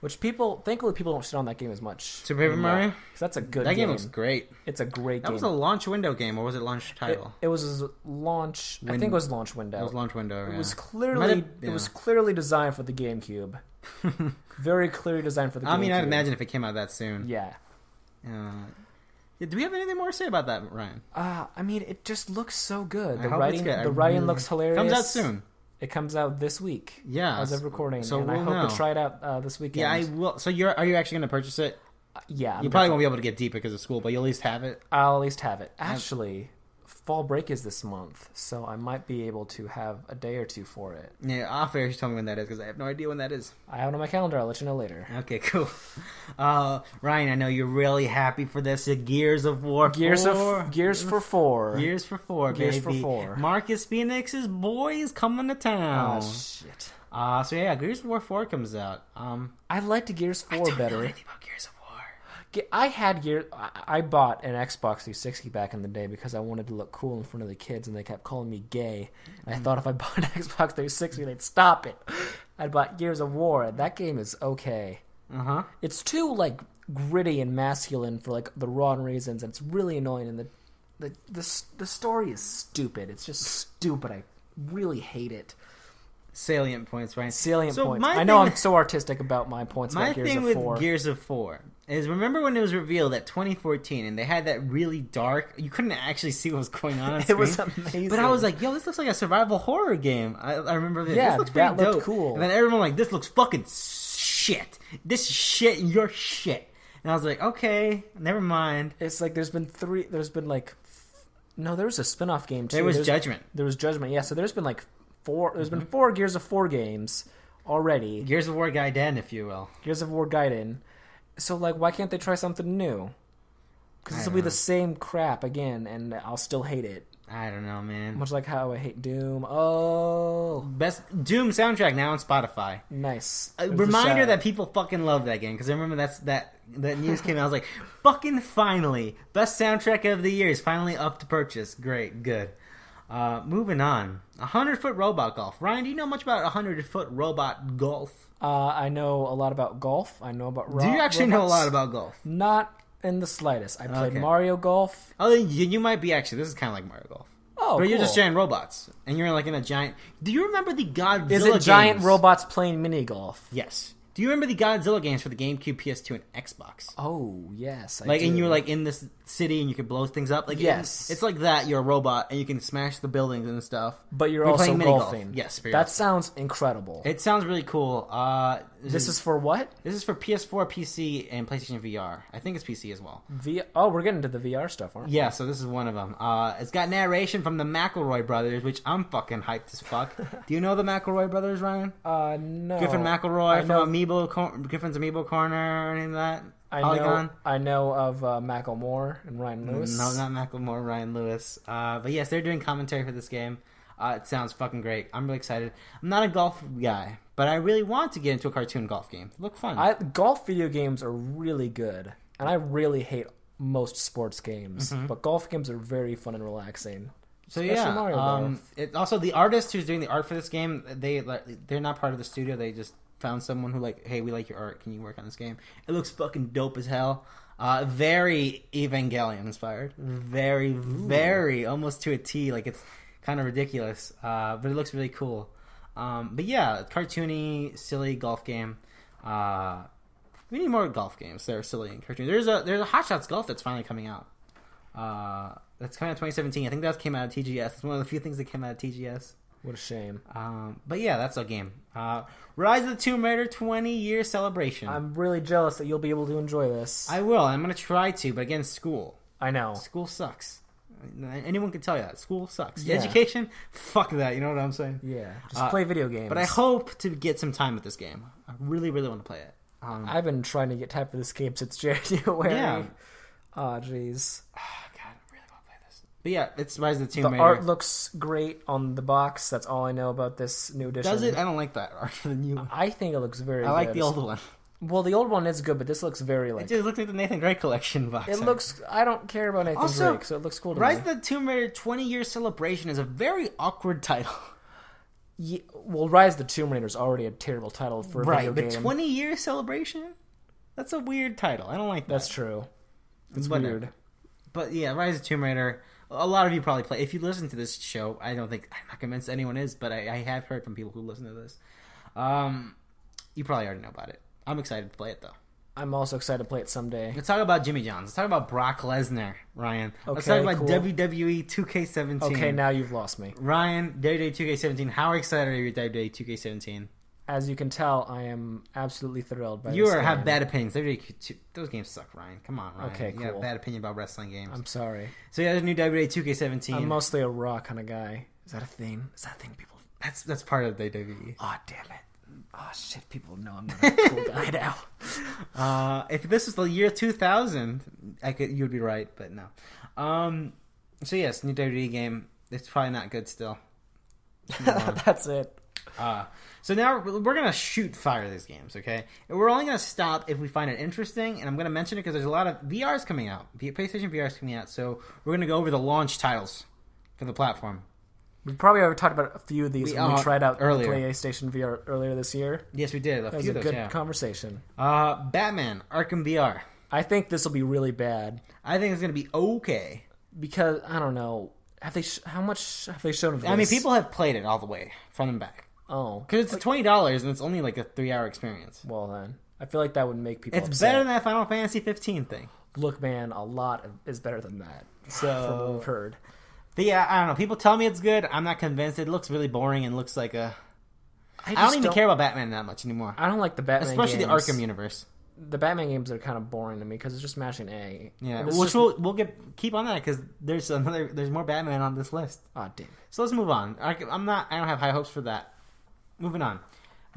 which thankfully people don't shit on that game as much. Super Paper Mario? Because that's a good game. That game looks great. It's a great game. That was a launch window game, or was it launch title? It was a launch. I think it was launch window. It was launch window. It was clearly designed for the GameCube. Very clearly designed for the GameCube. I mean, I'd imagine if it came out that soon. Yeah. Do we have anything more to say about that, Ryan? I mean, it just looks so good. The writing looks hilarious. Comes out soon. It comes out this week. Yeah, as of recording. So and I hope to try it out this weekend. Yeah, I will. So are you actually going to purchase it? Yeah. You probably won't be able to get deep because of school, but you'll at least have it. I'll at least have it. Actually, fall break is this month, so I might be able to have a day or two for it. Yeah, off air, you tell me when that is because I have no idea when that is. I have it on my calendar. I'll let you know later. Okay, cool. Ryan, I know you're really happy for this. Gears of War 4. Gears for 4. Gears for 4, baby. Gears for 4. Marcus Phoenix's boy is coming to town. Oh, shit. So yeah, Gears of War 4 comes out. I liked Gears 4 better. I don't know anything about Gears of War. I bought an Xbox 360 back in the day because I wanted to look cool in front of the kids, and they kept calling me gay. And I thought if I bought an Xbox 360, they'd stop it. I bought Gears of War. That game is okay. It's too like gritty and masculine for like the wrong reasons, and it's really annoying. And the story is stupid. It's just stupid. I really hate it. Salient points, right? Salient points. I know I'm so artistic about my points about Gears of 4. My thing with Gears of 4 is, remember when it was revealed at 2014 and they had that really dark, you couldn't actually see what was going on screen. It was amazing. But I was like, yo, this looks like a survival horror game. I remember this. Yeah, this looks pretty that dope. looked cool. And then everyone was like, this looks fucking shit. This is shit and you're shit. And I was like, okay, never mind. It's like there was a spin-off game too. There was Judgment. There was Judgment, yeah. So there's been like been 4 Gears of 4 games already. Gears of War Gaiden, if you will. Gears of War Gaiden. So, like, why can't they try something new? Because this will be the same crap again, and I'll still hate it. I don't know, man. Much like how I hate Doom. Oh. Best Doom soundtrack now on Spotify. Nice. A reminder that people fucking love that game, because I remember that news came out. I was like, fucking finally. Best soundtrack of the year is finally up to purchase. Great, good. Moving on. 100-foot robot golf. Ryan, do you know much about 100-foot robot golf? I know a lot about golf. I know about Do you actually know a lot about golf? Not in the slightest. I played Okay. Mario Golf. Oh, you might be actually. This is kind of like Mario Golf. Oh, But you're cool. just giant robots. And you're like in a giant... Do you remember the Godzilla Is it games? giant robots playing mini golf? Yes. Do you remember the Godzilla games for the GameCube, PS2, and Xbox? Oh, yes. I Like, do. and you're like in this city and you can blow things up. Like, Yes. it's like that. You're a robot and you can smash the buildings and stuff. But you're We're also playing mini golf. golfing. Yes, for that sounds incredible. It sounds really cool. This is for what? This is for PS4, PC, and PlayStation VR. I think it's PC as well. Oh, we're getting to the VR stuff, aren't we? Yeah, so this is one of them. It's got narration from the McElroy brothers, which I'm fucking hyped as fuck. Do you know the McElroy brothers, Ryan? No. Griffin McElroy from Griffin's Amiibo Corner or anything like that? Polygon? I know of Macklemore and Ryan Lewis. No, not Macklemore, Ryan Lewis. But yes, they're doing commentary for this game. It sounds fucking great. I'm really excited. I'm not a golf guy, but I really want to get into a cartoon golf game. Look fun. Golf video games are really good, and I really hate most sports games. But golf games are very fun and relaxing. So Especially Mario Golf. Also the artist who's doing the art for this game, they're not part of the studio. They just found someone who like, hey, we like your art. Can you work on this game? It looks fucking dope as hell. Very Evangelion inspired. Very almost to a T. Like it's kind of ridiculous, but it looks really cool. But yeah, cartoony, silly golf game. We need more golf games that are silly and cartoony. There's a Hot Shots Golf that's finally coming out. That's coming out 2017. I think that came out of TGS. It's one of the few things that came out of TGS. What a shame. But yeah, that's a game. Rise of the Tomb Raider 20-year celebration. I'm really jealous that you'll be able to enjoy this. I will. I'm going to try to, but again, school. I know. School sucks. Anyone can tell you that. School sucks. Yeah. Education? Fuck that. You know what I'm saying? Yeah. Just play video games. But I hope to get some time with this game. I really, really want to play it. I've been trying to get time for this game since January. Yeah. Oh, jeez. God, I really want to play this. But yeah, it's Rise of the Tomb The Raider. art looks great on the box. That's all I know about this new edition. Does it? I don't like that art for the new one. I think it looks very good. I like the old one. Well, the old one is good, but this looks very like... It just looks like the Nathan Drake collection box. It looks... I don't care about Nathan Also, Drake, so it looks cool to Rise me. of the Tomb Raider 20-year celebration is a very awkward title. Yeah, well, Rise of the Tomb Raider is already a terrible title for a video game. But 20-year celebration? That's a weird title. I don't like that. That's true. It's Whatever. weird. But yeah, Rise of the Tomb Raider, a lot of you probably play. If you listen to this show, I'm not convinced anyone is, but I have heard from people who listen to this. You probably already know about it. I'm excited to play it, though. I'm also excited to play it someday. Let's talk about Jimmy John's. Let's talk about Brock Lesnar, Ryan. Let's Okay, talk about cool. WWE 2K17. Okay, now you've lost me. Ryan, WWE 2K17. How excited are you with WWE 2K17? As you can tell, I am absolutely thrilled by You this game. have bad opinions. Those games suck, Ryan. Come on, Ryan. Okay, You have cool. a bad opinion about wrestling games. I'm sorry. So yeah, there's a new WWE 2K17. I'm mostly a Raw kind of guy. Is that a thing? Is that a thing people... That's part of the WWE. Oh, damn it. Oh, shit. People know I'm not a cool guy now. If this was the year 2000, you'd be right, but no. So yes, new WWE game. It's probably not good still. That's it. So now we're gonna shoot fire these games, okay? And we're only gonna stop if we find it interesting, and I'm gonna mention it because there's a lot of VRs coming out. PlayStation VR is coming out, so we're gonna go over the launch titles for the platform. We probably already talked about a few of these when we tried out earlier. PlayStation VR earlier this year. Yes, we did. That was a good conversation. Batman Arkham VR. I think this will be really bad I think it's gonna be okay. because I don't know. How much have they shown of this? I mean, people have played it all the way, front and back. Oh, Because it's $20 and it's only like a 3-hour experience. well then, I feel like that would make people. It's upset. better than that Final Fantasy 15 thing. Look, man, a lot is better than that. So- from what we've heard. But yeah, I don't know. People tell me it's good. I'm not convinced. It looks really boring and looks like a... I don't even care about Batman that much anymore. I don't like the Batman Especially games. the Arkham universe. The Batman games are kind of boring to me because it's just mashing A. Yeah, And it's which just- we'll keep on that because there's more Batman on this list. Oh, damn. So let's move on. I don't have high hopes for that. Moving on.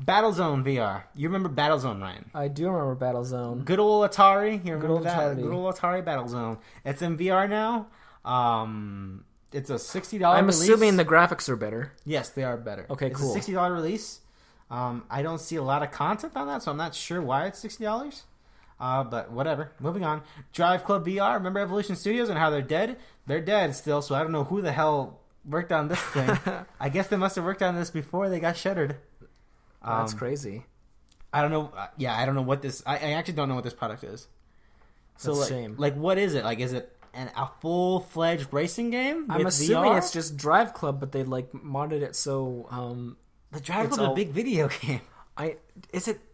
Battlezone VR. You remember Battlezone, Ryan? I do remember Battlezone. Good old Atari. You remember old that? Atari. Good old Atari Battlezone. It's in VR now. It's a $60 I'm release. assuming the graphics are better. Yes, they are better. Okay, cool. It's a $60 release. I don't see a lot of content on that, so I'm not sure why it's $60. But whatever. Moving on. Driveclub VR. Remember Evolution Studios and how they're dead? They're dead still, so I don't know who the hell worked on this thing. I guess they must have worked on this before they got shuttered. That's crazy. I don't know. I don't know what this. I actually don't know what this product is. So That's like, a shame. like, what is it? Like, is it a full-fledged racing game? I'm with assuming VR? it's just Driveclub, but they like modded it so. The Driveclub is a big video game.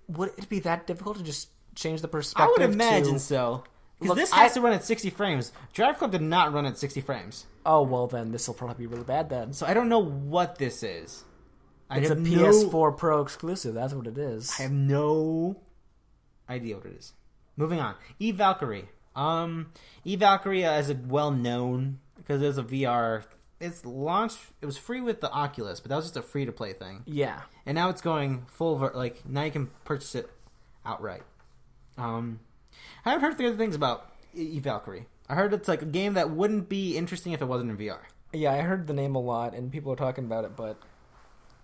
Would it be that difficult to just change the perspective? I would imagine to... so. Because Look, this has to run at 60 frames. Driveclub did not run at 60 frames. Oh well, then this will probably be really bad then. So I don't know what this is. It's a PS4 Pro exclusive. That's what it is. I have no idea what it is. Moving on. Valkyrie. Valkyrie is a well-known because there's a VR. It's launched. It was free with the Oculus, but that was just a free-to-play thing. Yeah. And now it's going full. Like now you can purchase it outright. I haven't heard the other things about Valkyrie. I heard it's like a game that wouldn't be interesting if it wasn't in VR. Yeah, I heard the name a lot, and people are talking about it, but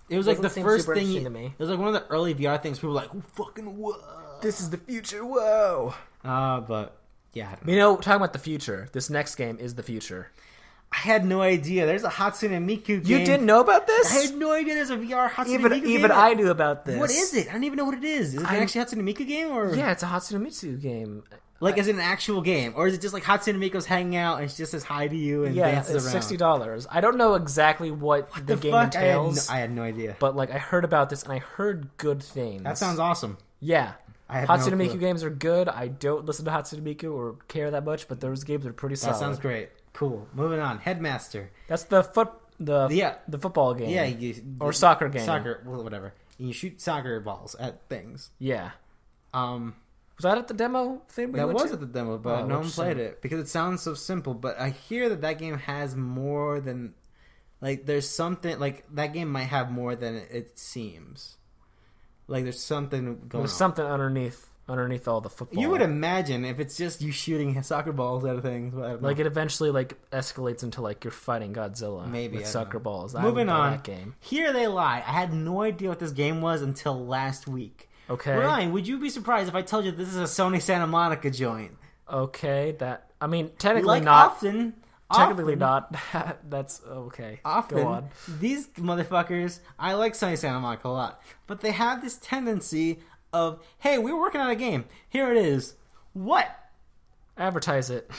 it was like the first thing. To me. It was like one of the early VR things. People were like, "Fucking whoa! This is the future! Whoa!" But yeah, you know, talking about the future, this next game is the future. I had no idea. There's a Hatsune Miku game. You didn't know about this? I had no idea there's a VR Hatsune Miku game. Even I knew about this. What is it? I don't even know what it is. Is it actually a Hatsune Miku game? Or yeah, it's a Hatsune Miku game. Like, is it an actual game? Or is it just like Hatsune Miku's hanging out and she just says hi to you and dances around? It's $60. I don't know exactly what the game entails. I had no idea. But like, I heard about this and I heard good things. That sounds awesome. Yeah. Hatsune Miku games are good. I don't listen to Hatsune Miku or care that much, but those games are pretty solid. That sounds great. Cool. Moving on. Headmaster. That's the football game. Yeah. Or soccer game. Soccer, well, whatever. And you shoot soccer balls at things. Yeah. Was that at the demo thing? That was at the demo, but no one played it because it sounds so simple. But I hear that game has more than, like, there's something like that game might have more than it seems. Like there's something going on. There's something underneath all the football. You would imagine if it's just you shooting soccer balls out of things. But I don't know. Like it eventually like escalates into like you're fighting Godzilla with soccer balls. Moving on. That game. Here they lie. I had no idea what this game was until last week. Okay. Ryan, would you be surprised if I told you this is a Sony Santa Monica joint? Okay, technically like not. Technically not. That's okay. Often, go on. These motherfuckers, I like Sony Santa Monica a lot, but they have this tendency of, hey, we were working on a game. Here it is. What? Advertise it.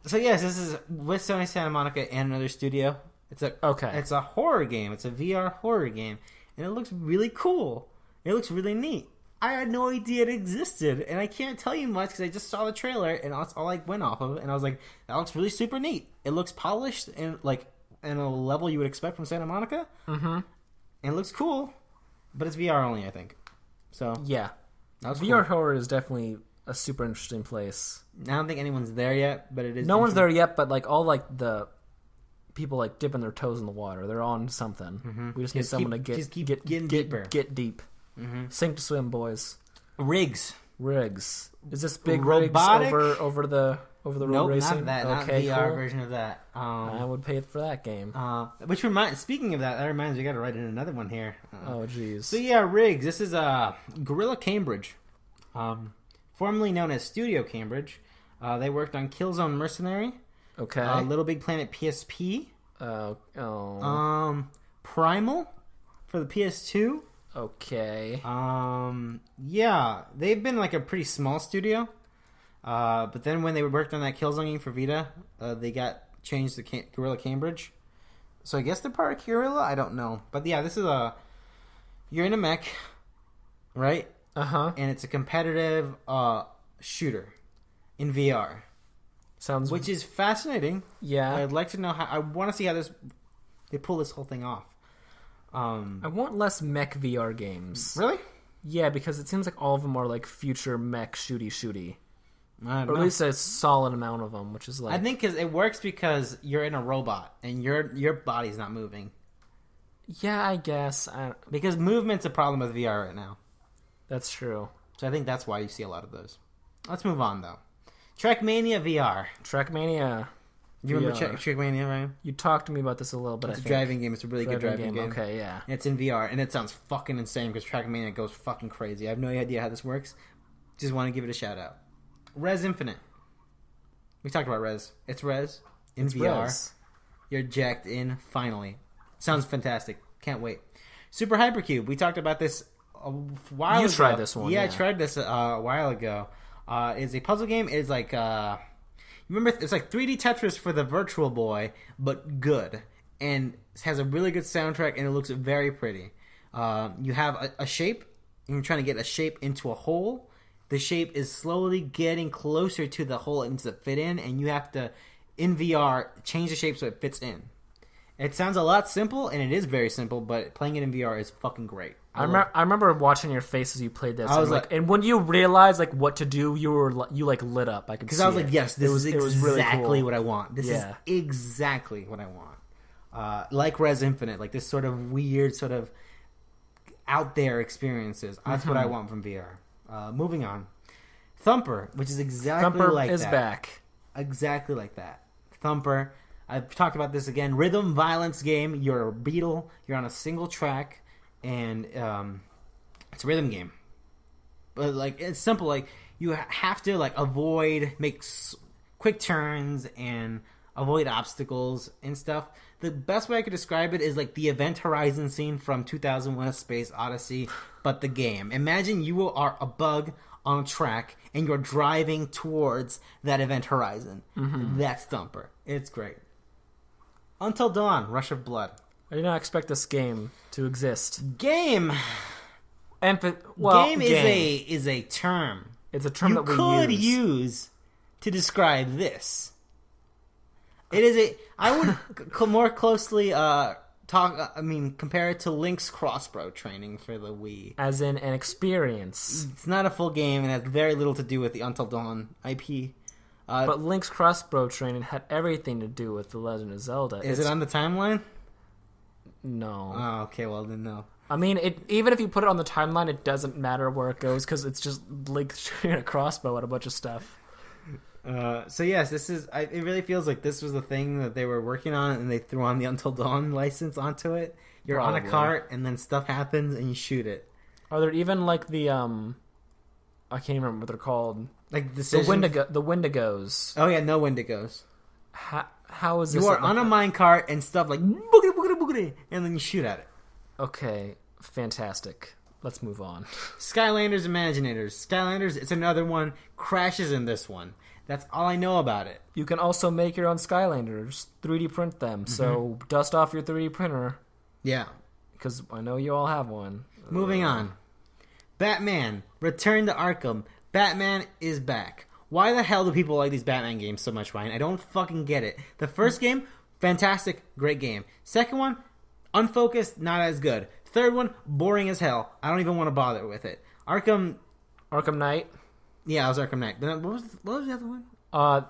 So yes, this is with Sony Santa Monica and another studio. It's a horror game. It's a VR horror game, and it looks really cool. It looks really neat. I had no idea it existed, and I can't tell you much because I just saw the trailer, and that's all I went off of. And I was like, that looks really super neat. It looks polished and like in a level you would expect from Santa Monica. Mm-hmm. And it looks cool, but it's VR only, I think. So yeah, cool. VR horror is definitely a super interesting place. I don't think anyone's there yet, but it is. No one's there yet, but like all like the people like dipping their toes in the water. They're on something. Mm-hmm. We just need someone to get deeper. Get deep. Mm-hmm. Sink to swim, boys. Rigs. Is this big robotic rigs over the road racing? Not that. Okay, not VR cool. version of that. I would pay for that game. Speaking of that reminds me, I got to write in another one here. Oh, jeez. So yeah, Rigs. This is Gorilla Cambridge, formerly known as Studio Cambridge. They worked on Killzone Mercenary. Okay. Little Big Planet PSP. Oh. Primal for the PS2. Okay. Yeah, they've been like a pretty small studio. But then when they worked on that Killzone game for Vita, they got changed to Gorilla Cambridge. So I guess they're part of Gorilla? I don't know. But yeah, this is you're in a mech, right? Uh-huh. And it's a competitive shooter in VR. Which is fascinating. Yeah. I'd like to know I want to see how they pull this whole thing off. I want less mech VR games. Really? Yeah, because it seems like all of them are like future mech shooty. Or at know. least a solid amount of them, which is like... I think it works because you're in a robot and your body's not moving. Yeah, I guess. Because movement's a problem with VR right now. That's true. So I think that's why you see a lot of those. Let's move on, though. Trackmania VR. Trackmania. You remember Trackmania, Ryan? You talked to me about this a little bit. It's a driving game. It's a really good driving game. Okay, yeah. And it's in VR, and it sounds fucking insane because Trackmania goes fucking crazy. I have no idea how this works. Just want to give it a shout out. Rez Infinite. We talked about Rez. It's Rez in VR. Rez. You're jacked in finally. Sounds fantastic. Can't wait. Super Hypercube. We talked about this a while ago. You tried this one. Yeah, I tried this a while ago. It's a puzzle game. It's like remember, it's like 3D Tetris for the Virtual Boy, but good. And it has a really good soundtrack, and it looks very pretty. You have a shape, and you're trying to get a shape into a hole. The shape is slowly getting closer to the hole it needs to fit in, and you have to, in VR, change the shape so it fits in. It sounds a lot simple, and it is very simple, but playing it in VR is fucking great. I remember watching your face as you played this. I was like, and when you realized like what to do, you lit up. I could see because I was like, yes, this is exactly really cool. what I want. This is exactly what I want. Like Rez Infinite, like this sort of weird, sort of out there experiences. That's what I want from VR. Moving on, Thumper, which is exactly like that. Thumper is back. Exactly like that. Thumper. I've talked about this again. Rhythm violence game. You're a beetle. You're on a single track, and it's a rhythm game. But like it's simple. Like you have to like make quick turns and avoid obstacles and stuff. The best way I could describe it is like the Event Horizon scene from 2001: A Space Odyssey, but the game. Imagine you are a bug on a track and you're driving towards that Event Horizon. That's Thumper. It's great. Until Dawn, Rush of Blood. I did not expect this game to exist. Game. Game is a term. It's a term that we could use to describe this. It is a. I would more closely compare it to Link's Crossbow training for the Wii. As in an experience. It's not a full game and has very little to do with the Until Dawn IP. But Link's Crossbow training had everything to do with The Legend of Zelda. Is it on the timeline? No. Oh, okay, well then no. I mean, even if you put it on the timeline, it doesn't matter where it goes because it's just Link shooting a crossbow at a bunch of stuff. So yes, this is. It really feels like this was the thing that they were working on, and they threw on the Until Dawn license onto it. You're on a cart, and then stuff happens, and you shoot it. Are there even like the I can't even remember what they're called. Like the Wendigos. Oh yeah, no Wendigos. How is this? You are on a minecart and stuff like boogity boogity boogity, and then you shoot at it. Okay, fantastic. Let's move on. Skylanders Imaginators. Skylanders, it's another one. Crashes in this one. That's all I know about it. You can also make your own Skylanders. 3D print them. So dust off your 3D printer. Yeah. Because I know you all have one. Moving on. Batman. Return to Arkham. Batman is back. Why the hell do people like these Batman games so much, Ryan? I don't fucking get it. The first game, fantastic, great game. Second one, unfocused, not as good. Third one, boring as hell. I don't even want to bother with it. Arkham Knight? Yeah, it was Arkham Knight. What was the other one?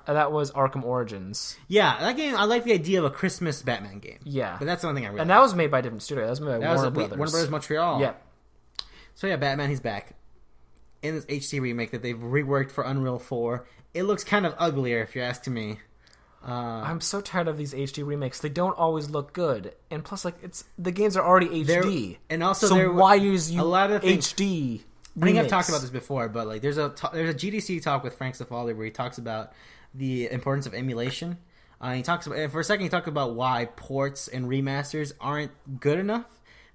That was Arkham Origins. Yeah, that game, I like the idea of a Christmas Batman game. Yeah. But that's the only thing I really And that was made by a different studio. That was made by Warner Brothers. Warner Brothers Montreal. Yeah. So yeah, Batman, he's back. In this HD remake that they've reworked for Unreal 4. It looks kind of uglier, if you're asking me. I'm so tired of these HD remakes. They don't always look good, and plus, like the games are already HD. And also, so why use a lot of things, HD? I think I've talked about this before, but like there's a GDC talk with Frank Cifaldi where he talks about the importance of emulation. He talks about for a second. He talked about why ports and remasters aren't good enough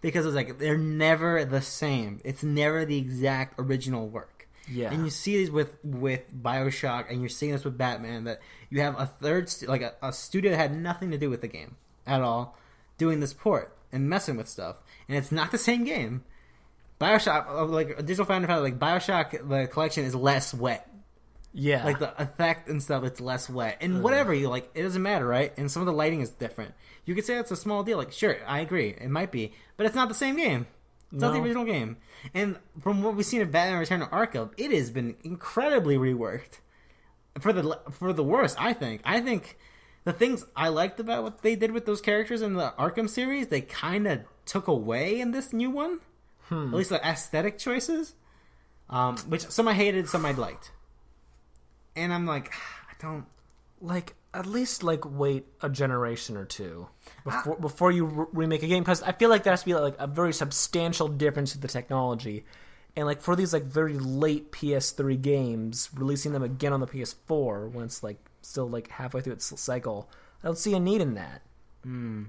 because it's like they're never the same. It's never the exact original work. Yeah, and you see these with BioShock, and you're seeing this with Batman. That you have a third, a studio that had nothing to do with the game at all, doing this port and messing with stuff, and it's not the same game. BioShock, like Digital Foundry, like BioShock, the collection is less wet. Yeah, like the effect and stuff, it's less wet, and whatever you like, it doesn't matter, right? And some of the lighting is different. You could say that's a small deal. Like, sure, I agree, it might be, but it's not the same game. It's not the original game. And from what we've seen of Batman Return to Arkham, it has been incredibly reworked. For the worst, I think. I think the things I liked about what they did with those characters in the Arkham series, they kind of took away in this new one. At least the aesthetic choices. Which some I hated, some I liked. And I'm like, I don't... Like, at least, like, wait a generation or two before you remake a game. Because I feel like there has to be, like, a very substantial difference in the technology. And, like, for these, like, very late PS3 games, releasing them again on the PS4 when it's, like, still, like, halfway through its cycle, I don't see a need in that. And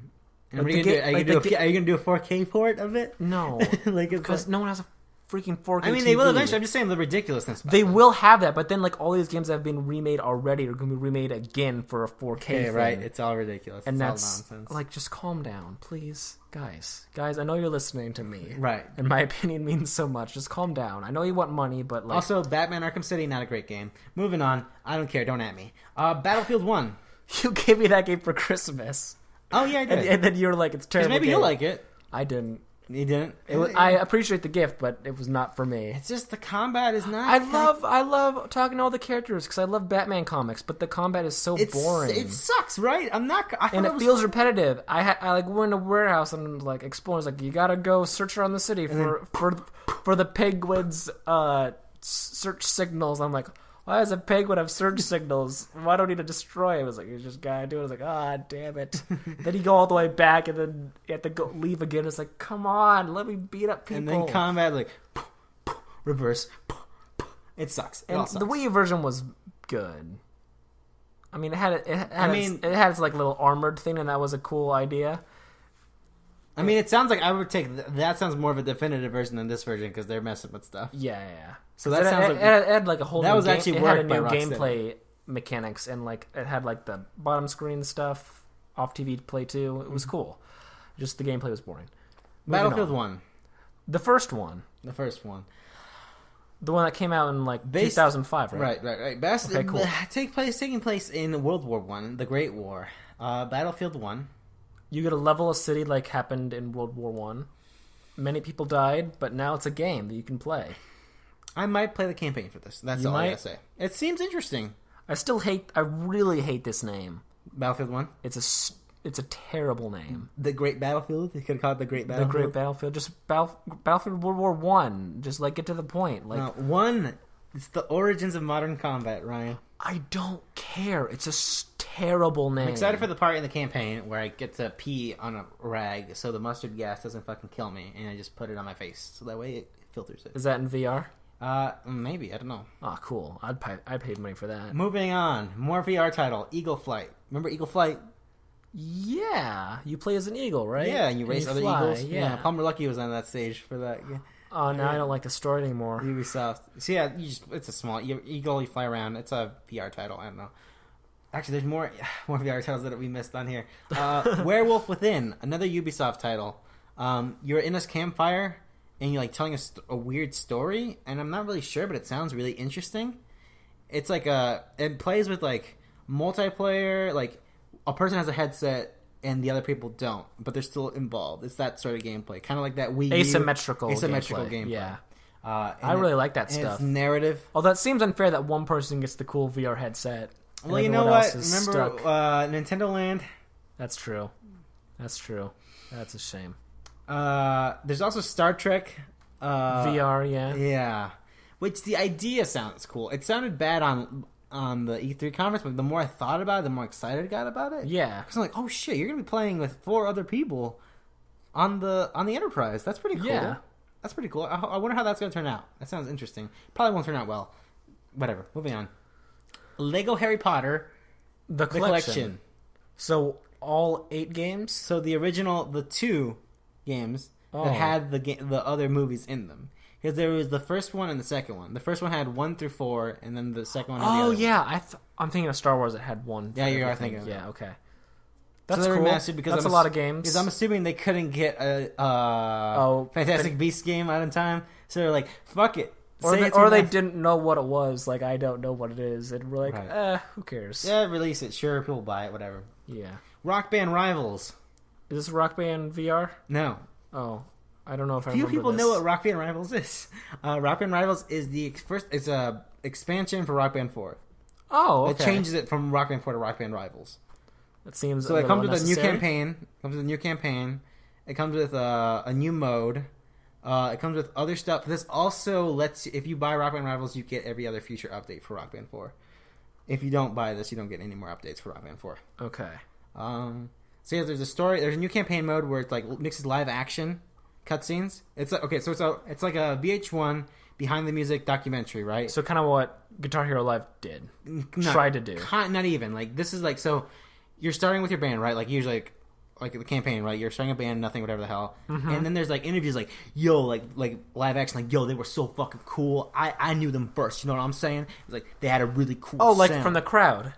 are you gonna do a 4K port of it? No, because no one has a freaking 4K. I mean, TV. they will eventually. I'm just saying the ridiculousness. They will have that, but then like all these games that have been remade already are going to be remade again for a 4K. Okay, right? It's all ridiculous. And it's that's all nonsense. like, just calm down, please, guys. I know you're listening to me, Right? And my opinion means so much. Just calm down. I know you want money, but like, also, Batman: Arkham City, not a great game. Moving on. I don't care. Don't at me. Battlefield 1. you gave me that game for Christmas. Oh yeah, I did. And then you're like, it's terrible. Maybe you'll like it. I didn't. You didn't? I appreciate the gift, but it was not for me. It's just the combat is not. I love talking to all the characters because I love Batman comics, but the combat is so boring. It sucks, right? I'm not. And it feels repetitive. I like we're in a warehouse and like explorers like you gotta go search around the city for the penguins search signals. I'm like, why does a penguin have search signals? Why don't we need to destroy it? It was like, you just gotta do it. I was like, damn it. Then you go all the way back and then you have to go leave again. It's like, come on, let me beat up people. And then combat, like, reverse. It sucks. It all sucks. The Wii U version was good. I mean, it had its like little armored thing, and that was a cool idea. I mean, it sounds like I would take that. Sounds more of a definitive version than this version because they're messing with stuff. Yeah. So that sounds like it had like a whole. That new was actually worked It had a new by gameplay mechanics, and like it had like the bottom screen stuff, off TV play too. It was cool. Just the gameplay was boring. Battlefield 1, the first one, the one that came out in like 2005, right? Right. Best. Okay, cool. Taking place in World War One, the Great War. Battlefield 1. You get to level a city like happened in World War One. Many people died, but now it's a game that you can play. I might play the campaign for this. That's all I gotta say. It seems interesting. I really hate this name. Battlefield 1? It's a terrible name. The Great Battlefield? You could call it the Great Battlefield? The Great Battlefield. Just Battlefield World War One. Just like get to the point. Like, no, 1, it's the origins of modern combat, Ryan. I don't care. It's a terrible name. I'm excited for the part in the campaign where I get to pee on a rag so the mustard gas doesn't fucking kill me, and I just put it on my face. So that way it filters it. Is that in VR? Maybe. I don't know. Oh, cool. I paid money for that. Moving on. More VR title. Eagle Flight. Remember Eagle Flight? Yeah. You play as an eagle, right? Yeah, and you race other eagles. Yeah. Palmer Luckey was on that stage for that. Yeah. Oh, now I don't like the story anymore. Ubisoft. So yeah, it's a small eagle. You fly around. It's a VR title. I don't know. Actually, there's more VR titles that we missed on here. Werewolf Within, another Ubisoft title. You're in this campfire and you're like telling a weird story, and I'm not really sure, but it sounds really interesting. It's like it plays with like multiplayer. Like a person has a headset and the other people don't, but they're still involved. It's that sort of gameplay, kind of like that Wii U. Asymmetrical gameplay. Yeah. I really like that stuff. It's narrative. Although it seems unfair that one person gets the cool VR headset. Well, you know what? Remember Nintendo Land? That's true. That's a shame. There's also Star Trek. VR, yeah. Yeah. Which the idea sounds cool. It sounded bad on the E3 conference, but the more I thought about it, the more excited I got about it. Yeah. Because I'm like, oh shit, you're going to be playing with 4 other people on the Enterprise. That's pretty cool. Yeah. That's pretty cool. I wonder how that's going to turn out. That sounds interesting. Probably won't turn out well. Whatever. Moving on. Lego Harry Potter. The collection. So all 8 games? So the original, the 2 games that had the other movies in them. Because there was the first one and the second one. The first one had 1 through 4, and then the second one had the other yeah. I'm thinking of Star Wars that had 1. Yeah, you are thinking of yeah, okay. That's cool. Remastered because that's a lot of games. Because I'm assuming they couldn't get a Fantastic Beasts game out in time. So they're like, fuck it. Or they didn't know what it was. Like, I don't know what it is. And we're like, who cares? Yeah, release it. Sure, people buy it, whatever. Yeah. Rock Band Rivals. Is this Rock Band VR? No. Oh. I don't know if I remember Few people this. know what Rock Band Rivals is. Rock Band Rivals is it's a expansion for Rock Band 4. Oh, okay. It changes it from Rock Band 4 to Rock Band Rivals. That seems so it comes with a new campaign. It comes with a new mode. It comes with other stuff. This also lets you, if you buy Rock Band Rivals, you get every other future update for Rock Band 4. If you don't buy this, you don't get any more updates for Rock Band 4. Okay. So yeah, there's a story. There's a new campaign mode where it's like mixes live action cutscenes. It's like, okay, so it's like a VH1 behind the music documentary, right? So kind of what Guitar Hero Live tried to do. Not even like this is like, so you're starting with your band, right? Like usually like like the campaign, right? You're starting a band, nothing, whatever the hell. And then there's like interviews like, yo, like live action, like, yo, they were so fucking cool. I knew them first. You know what I'm saying? It's like they had a really cool. Oh, like sound. from the crowd.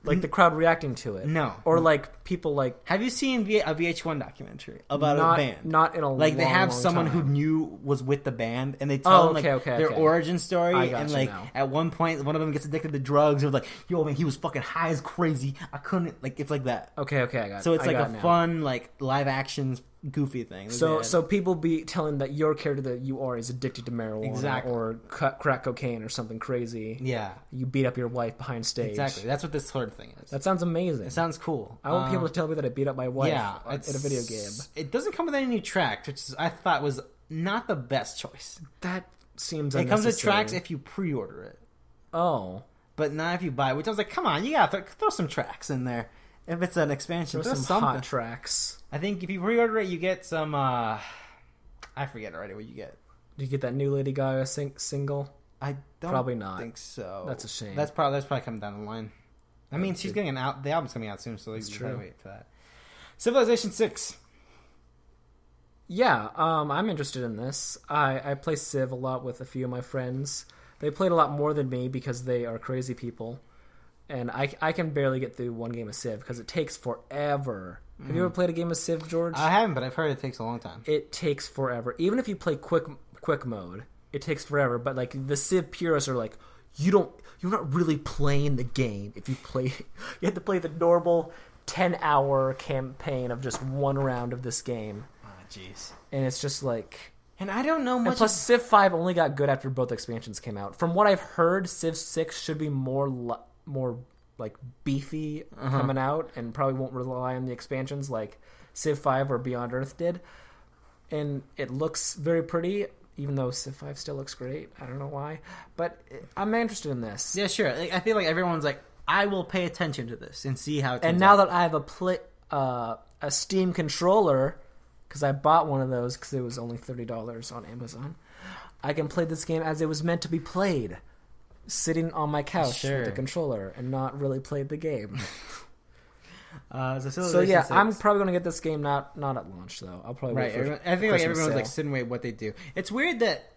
Like the crowd reacting to it. No. Or like people like... Have you seen a VH1 documentary about a band? Not in a like they have long someone time. who was with the band, and they tell them their origin story. And like at one point, one of them gets addicted to drugs. It was like, yo, man, he was fucking high as crazy. I couldn't like. It's like that. Okay, I got it. So it's like a fun like live action goofy thing. So people be telling that your character that you are is addicted to marijuana exactly. or crack cocaine or something crazy. Yeah. You beat up your wife behind stage. Exactly. That's what this sort of thing is. That sounds amazing. It sounds cool. I want people to tell me that I beat up my wife in a video game. It doesn't come with any new tracks, which I thought was not the best choice. That seems unnecessary. It comes with tracks if you pre-order it. Oh. But not if you buy it, which I was like, come on, you gotta throw some tracks in there. If it's an expansion, throw some something. hot tracks. I think if you pre-order it, you get some. I forget already what you get. Do you get that new Lady Gaga single? I don't probably not think so. That's a shame. That's probably coming down the line. I mean, she's getting out. The album's coming out soon, so you gotta wait for that. Civilization 6. Yeah, I'm interested in this. I play Civ a lot with a few of my friends. They played a lot more than me because they are crazy people. And I can barely get through one game of Civ because it takes forever. Have you ever played a game of Civ, George? I haven't, but I've heard it takes a long time. It takes forever. Even if you play quick mode, it takes forever. But like the Civ purists are like, you're not really playing the game if you play. You have to play the normal 10-hour campaign of just one round of this game. Oh, jeez. And it's just like. And I don't know much. And plus, Civ 5 only got good after both expansions came out. From what I've heard, Civ 6 should be more like beefy coming out and probably won't rely on the expansions like Civ 5 or Beyond Earth did. And it looks very pretty, even though Civ 5 still looks great. I don't know why. But I'm interested in this. Yeah, sure. I feel like everyone's like, I will pay attention to this and see how it turns And now out. that I have a Steam controller, because I bought one of those because it was only $30 on Amazon, I can play this game as it was meant to be played. Sitting on my couch with the controller and not really played the game. So yeah, 6. I'm probably going to get this game not at launch though. I'll probably wait for I think like everyone's sale. like sitting wait what they do. It's weird that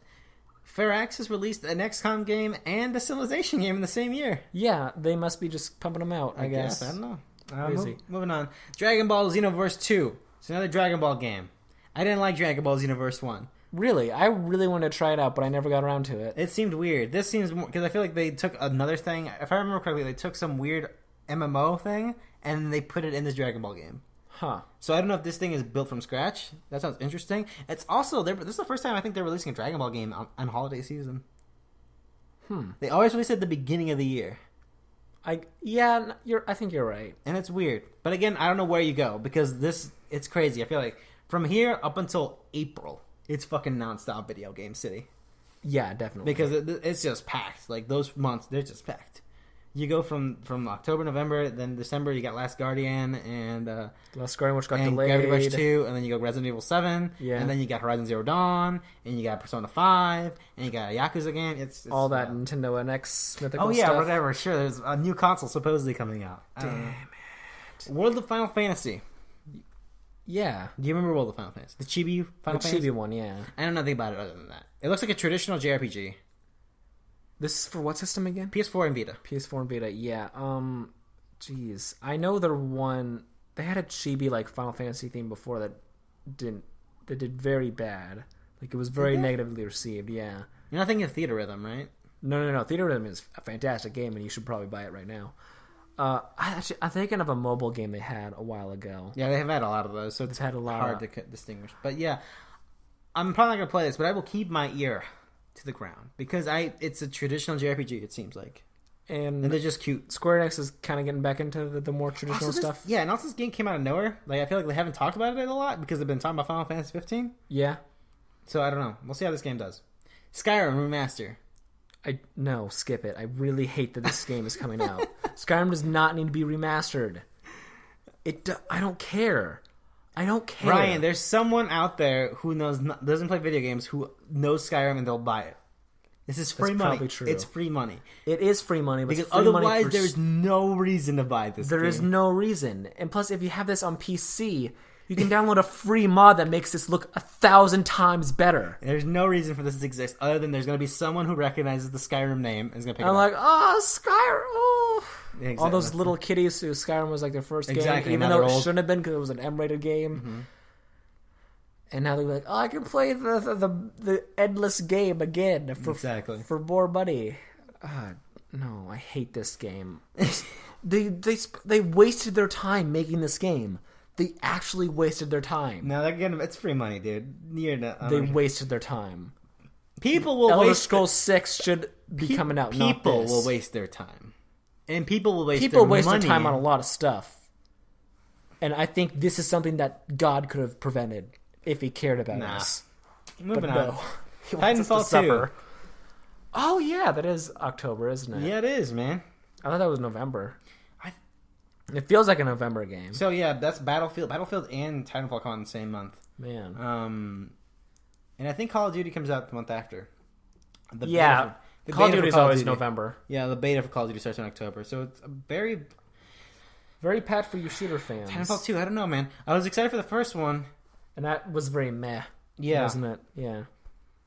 Firaxis released an XCOM game and a Civilization game in the same year. Yeah, they must be just pumping them out. I guess. I don't know. Moving on. Dragon Ball Xenoverse 2. It's another Dragon Ball game. I didn't like Dragon Ball Xenoverse 1. Really? I really wanted to try it out, but I never got around to it. It seemed weird. This seems more... Because I feel like they took another thing. If I remember correctly, they took some weird MMO thing, and they put it in this Dragon Ball game. Huh. So I don't know if this thing is built from scratch. That sounds interesting. It's also... This is the first time I think they're releasing a Dragon Ball game on holiday season. They always release it at the beginning of the year. I think you're right. And it's weird. But again, I don't know where you go, because it's crazy. I feel like from here up until April... It's fucking nonstop video game city. Yeah, definitely. Because it's just packed. Like, those months, they're just packed. You go from October, November, then December, you got Last Guardian and... Last Guardian, which got and delayed. Gravity Rush 2, and then you go Resident Evil 7, and then you got Horizon Zero Dawn, and you got Persona 5, and you got a Yakuza game. It's all that Nintendo NX mythical stuff. stuff. Whatever. Sure, there's a new console supposedly coming out. Damn it. World of Final Fantasy. Yeah. Do you remember World of Final Fantasy? The Chibi Final Fantasy? The Chibi one, yeah. I know nothing about it other than that. It looks like a traditional JRPG. This is for what system again? PS4 and Vita. PS4 and Vita, yeah. Jeez. I know they had a Chibi, like, Final Fantasy theme before that did very bad. Like, it was very negatively received, yeah. You're not thinking of Theater Rhythm, right? No. Theater Rhythm is a fantastic game, and you should probably buy it right now. I'm thinking of a mobile game they had a while ago. Yeah, they have had a lot of those, so it's had a lot hard to distinguish. But yeah, I'm probably not going to play this, but I will keep my ear to the ground because it's a traditional JRPG, it seems like. And they're just cute. Square Enix is kind of getting back into the more traditional stuff. Yeah, and also this game came out of nowhere. Like, I feel like they haven't talked about it a lot because they've been talking about Final Fantasy 15. Yeah. So I don't know. We'll see how this game does. Skyrm Remaster. No, skip it. I really hate that this game is coming out. Skyrim does not need to be remastered. I don't care. Ryan, there's someone out there who doesn't play video games who knows Skyrim and they'll buy it. This is free That's money. probably true. It's free money. It is free money, but Because it's free money otherwise, for there's no reason to buy this There game. is no reason. And plus, if you have this on PC, you can download a free mod that makes this look 1,000 times better. There's no reason for this to exist other than there's going to be someone who recognizes the Skyrim name and is going to pick it I'm up. like, oh, Skyrim. Oh. Yeah, exactly. All those little kiddies who Skyrim was like their first Exactly, game, now even though they're it old. shouldn't have been because it was an M-rated game. Mm-hmm. And now they're like, oh, I can play the endless game again for more money. No, I hate this game. They wasted their time making this game. They actually wasted their time. No, it's free money, dude. They wasted their time. People will Elder waste. Scrolls 6 should be coming out. Not People this. will waste their time, and people will waste. People their waste money. their time on a lot of stuff, and I think this is something that God could have prevented if He cared about us. Moving But on. no, He wants us to Titanfall 2. suffer. Oh yeah, that is October, isn't it? Yeah, it is, man. I thought that was November. It feels like a November game. So yeah, that's Battlefield. Battlefield and Titanfall come out in the same month. Man. And I think Call of Duty comes out the month after. The beta Call of for Duty is Call of always Duty. November. Yeah, the beta for Call of Duty starts in October, so it's a very Very pat for you shooter fans. Titanfall 2. I don't know, man. I was excited for the first one. And that was very meh. Yeah, Wasn't it? Yeah.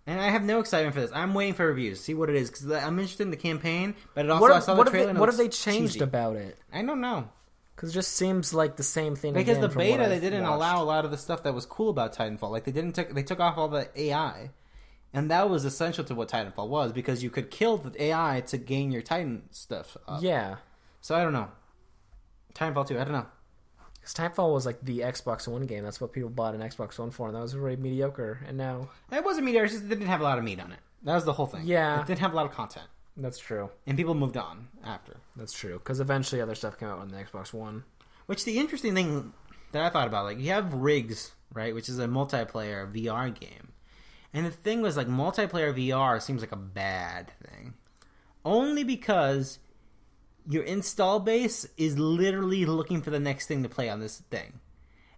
and I have no excitement for this. I'm waiting for reviews, see what it is, because I'm interested in the campaign. But it also I saw the trailer. What have they changed cheesy. about it? I don't know. Because it just seems like the same thing. Because again the from what beta, they I've didn't watched. allow a lot of the stuff that was cool about Titanfall. Like they took off all the AI, and that was essential to what Titanfall was because you could kill the AI to gain your Titan stuff up. Yeah. So I don't know. Titanfall 2, I don't know. Because Titanfall was like the Xbox One game. That's what people bought an Xbox One for, and that was really mediocre. And now It wasn't meat. It just didn't have a lot of meat on it. That was the whole thing. Yeah. It didn't have a lot of content, that's true. and people moved on after. That's true. Because eventually other stuff came out on the Xbox One. Which the interesting thing that I thought about, like you have Rigs, right, which is a multiplayer VR game, and the thing was like multiplayer VR seems like a bad thing, only because your install base is literally looking for the next thing to play on this thing,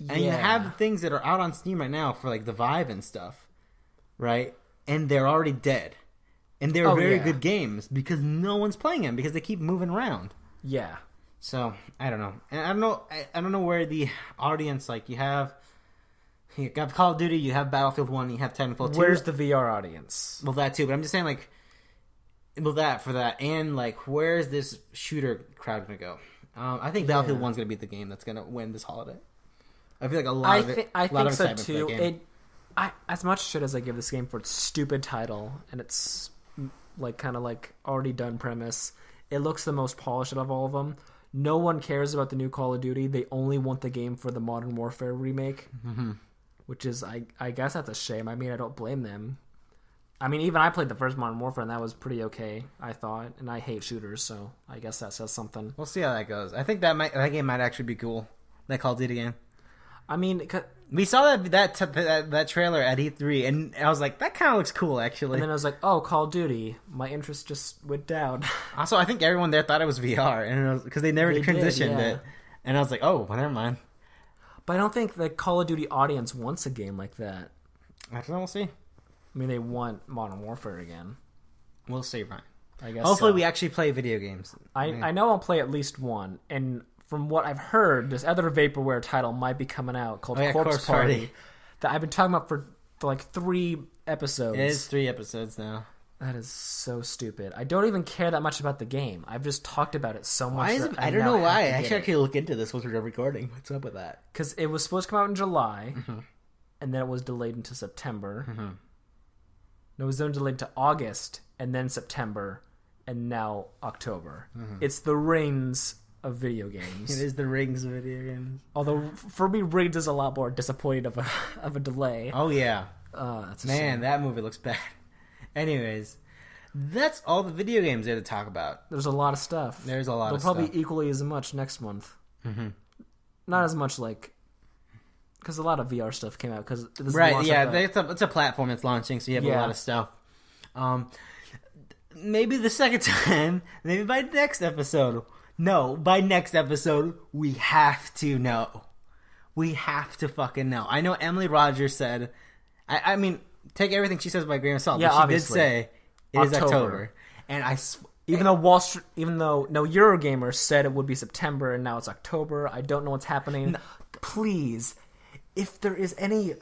and you have things that are out on Steam right now for like the Vive and stuff, right, and they're already dead, and they're very good games because no one's playing them because they keep moving around. Yeah. So I don't know, and I don't know where the audience like you got Call of Duty, you have Battlefield 1, you have Titanfall 2. Where's the VR audience? Well, that too, but I'm just saying like, well that and like where's this shooter crowd gonna go? I think Battlefield 1's gonna be the game that's gonna win this holiday. I feel like a lot of it. I a lot think of so excitement for that too. game. As much shit as I give this game for its stupid title and its like kind of like already done premise, it looks the most polished of all of them. No one cares about the new Call of Duty. They only want the game for the Modern Warfare remake, which is, I guess that's a shame. I mean, I don't blame them. I mean, even I played the first Modern Warfare, and that was pretty okay, I thought. And I hate shooters, so I guess that says something. We'll see how that goes. I think that game might actually be cool. That Call of Duty game. I mean, We saw that trailer at E3, and I was like, that kind of looks cool, actually. and then I was like, oh, Call of Duty. My interest just went down. Also, I think everyone there thought it was VR, and because they never transitioned it, and I was like, oh, well, never mind. But I don't think the Call of Duty audience wants a game like that. I don't know. We'll see. I mean, they want Modern Warfare again. We'll see, Ryan. I guess. Hopefully, so. we actually play video games. I know I'll play at least one, and from what I've heard, this other vaporware title might be coming out called Corpse Party that I've been talking about for like 3 episodes. It is 3 episodes now. That is so stupid. I don't even care that much about the game. I've just talked about it so much. Why is it? I don't know why. Actually, I could look into this once we're recording. What's up with that? Because it was supposed to come out in July, and then it was delayed into September. No, it was then delayed to August, and then September, and now October. It's the Rings of video games. It is the Rings of video games. Although for me, Rings is a lot more disappointing of a delay. Oh yeah, That's a man, shame. that movie looks bad. Anyways, that's all the video games they had to talk about. There's a lot of stuff. There's a lot There'll of probably stuff. equally as much next month. Not as much because a lot of VR stuff came out. Right? Yeah, it's a platform that's launching, so you have a lot of stuff. Maybe the second time, maybe by next episode. No, by next episode, we have to know. We have to fucking know. I know Emily Rogers said, I mean, take everything she says by a grain of salt. Yeah, but she obviously. did say, It is October. And even though Eurogamer said it would be September, and now it's October. I don't know what's happening. No. Please, if there is any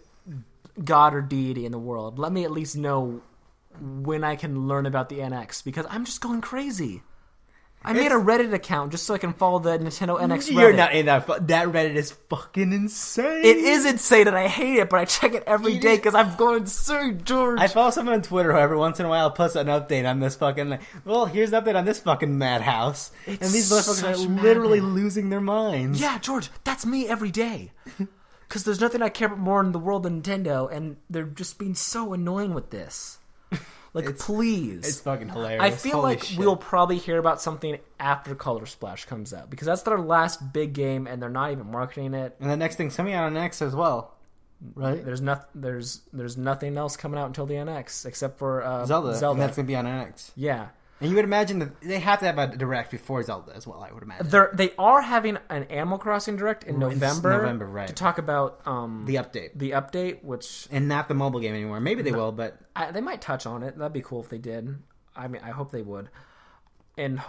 god or deity in the world, let me at least know when I can learn about the NX, because I'm just going crazy. I made a Reddit account just so I can follow the Nintendo NX Reddit. You're not in that. That Reddit is fucking insane. It is insane, and I hate it, but I check it every day because I'm going insane, George. I follow someone on Twitter who every once in a while puts an update on this fucking... Well, here's an update on this fucking madhouse. And these motherfuckers are literally losing their minds. Yeah, George, that's me every day. Because there's nothing I care about more in the world than Nintendo, and they're just being so annoying with this. Like, please. It's fucking hilarious. I feel like we'll probably hear about something after Color Splash comes out, because that's their last big game, and they're not even marketing it. And the next thing's coming out on NX as well, right? There's nothing else coming out until the NX, except for Zelda. And that's going to be on NX. Yeah. And you would imagine that they have to have a Direct before Zelda as well, I would imagine. They are having an Animal Crossing Direct in November. Right. To talk about the update. The update, which... And not the mobile game anymore. Maybe they will, but... they might touch on it. That'd be cool if they did. I mean, I hope they would. And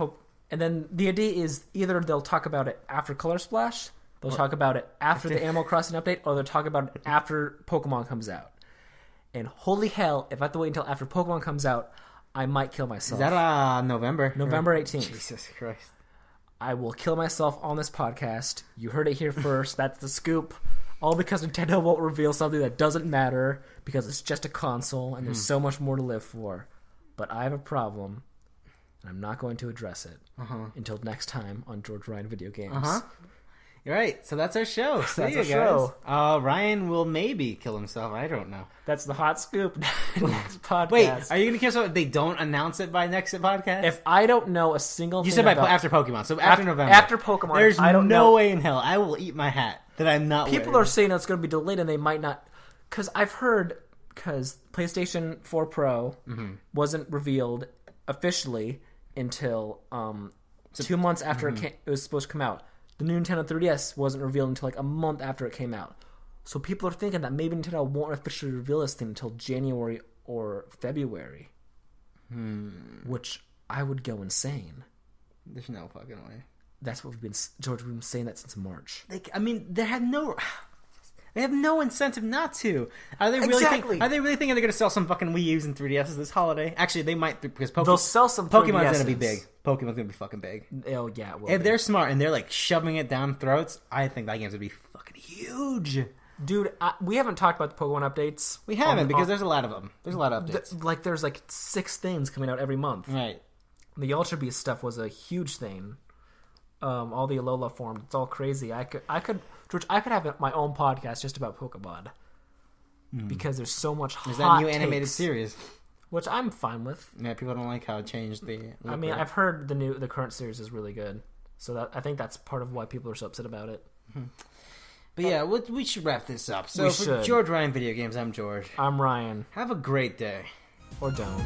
then the idea is either they'll talk about it after Color Splash, they'll talk about it after the Animal Crossing update, or they'll talk about it after Pokemon comes out. And holy hell, if I have to wait until after Pokemon comes out, I might kill myself. Is that November? November 18th. Jesus Christ. I will kill myself on this podcast. You heard it here first. That's the scoop. All because Nintendo won't reveal something that doesn't matter because it's just a console and there's so much more to live for. But I have a problem, and I'm not going to address it until next time on Jurge Ryan Video Games. You're right. So that's our show. See that's you our guys. Show. Ryan will maybe kill himself. I don't know. That's the hot scoop. Next podcast. Wait, are you going to kill yourself if they don't announce it by next podcast? If I don't know a single you thing said after Pokemon, so after November. After Pokemon, there's I don't no know. way in hell I will eat my hat that I'm not People are saying it's going to be delayed and they might not. Because I've heard, because PlayStation 4 Pro wasn't revealed officially until 2 months after it was supposed to come out. The new Nintendo 3DS wasn't revealed until like a month after it came out. So people are thinking that maybe Nintendo won't officially reveal this thing until January or February. Which I would go insane. There's no fucking way. That's what George, we've been saying that since March. They have no incentive not to. Are they really thinking they're going to sell some fucking Wii U's and 3DSs this holiday? Actually, they might, because they'll sell some 3DSs. Pokemon's going to be big. Pokemon's going to be fucking big. Oh, yeah, it will If they're smart and they're like shoving it down throats, I think that game's going to be fucking huge. Dude, we haven't talked about the Pokemon updates. We haven't, because there's a lot of them. There's a lot of updates. There's like 6 things coming out every month. Right. The Ultra Beast stuff was a huge thing. All the Alola forms, it's all crazy. I could have my own podcast just about Pokemon because there's so much hot There's that new animated takes, series, which I'm fine with. Yeah, people don't like how it changed the. I mean, I've heard the current series is really good, so I think that's part of why people are so upset about it. But yeah, we should wrap this up. So for Jurge Ryan Video Games, I'm George. I'm Ryan. Have a great day, or don't.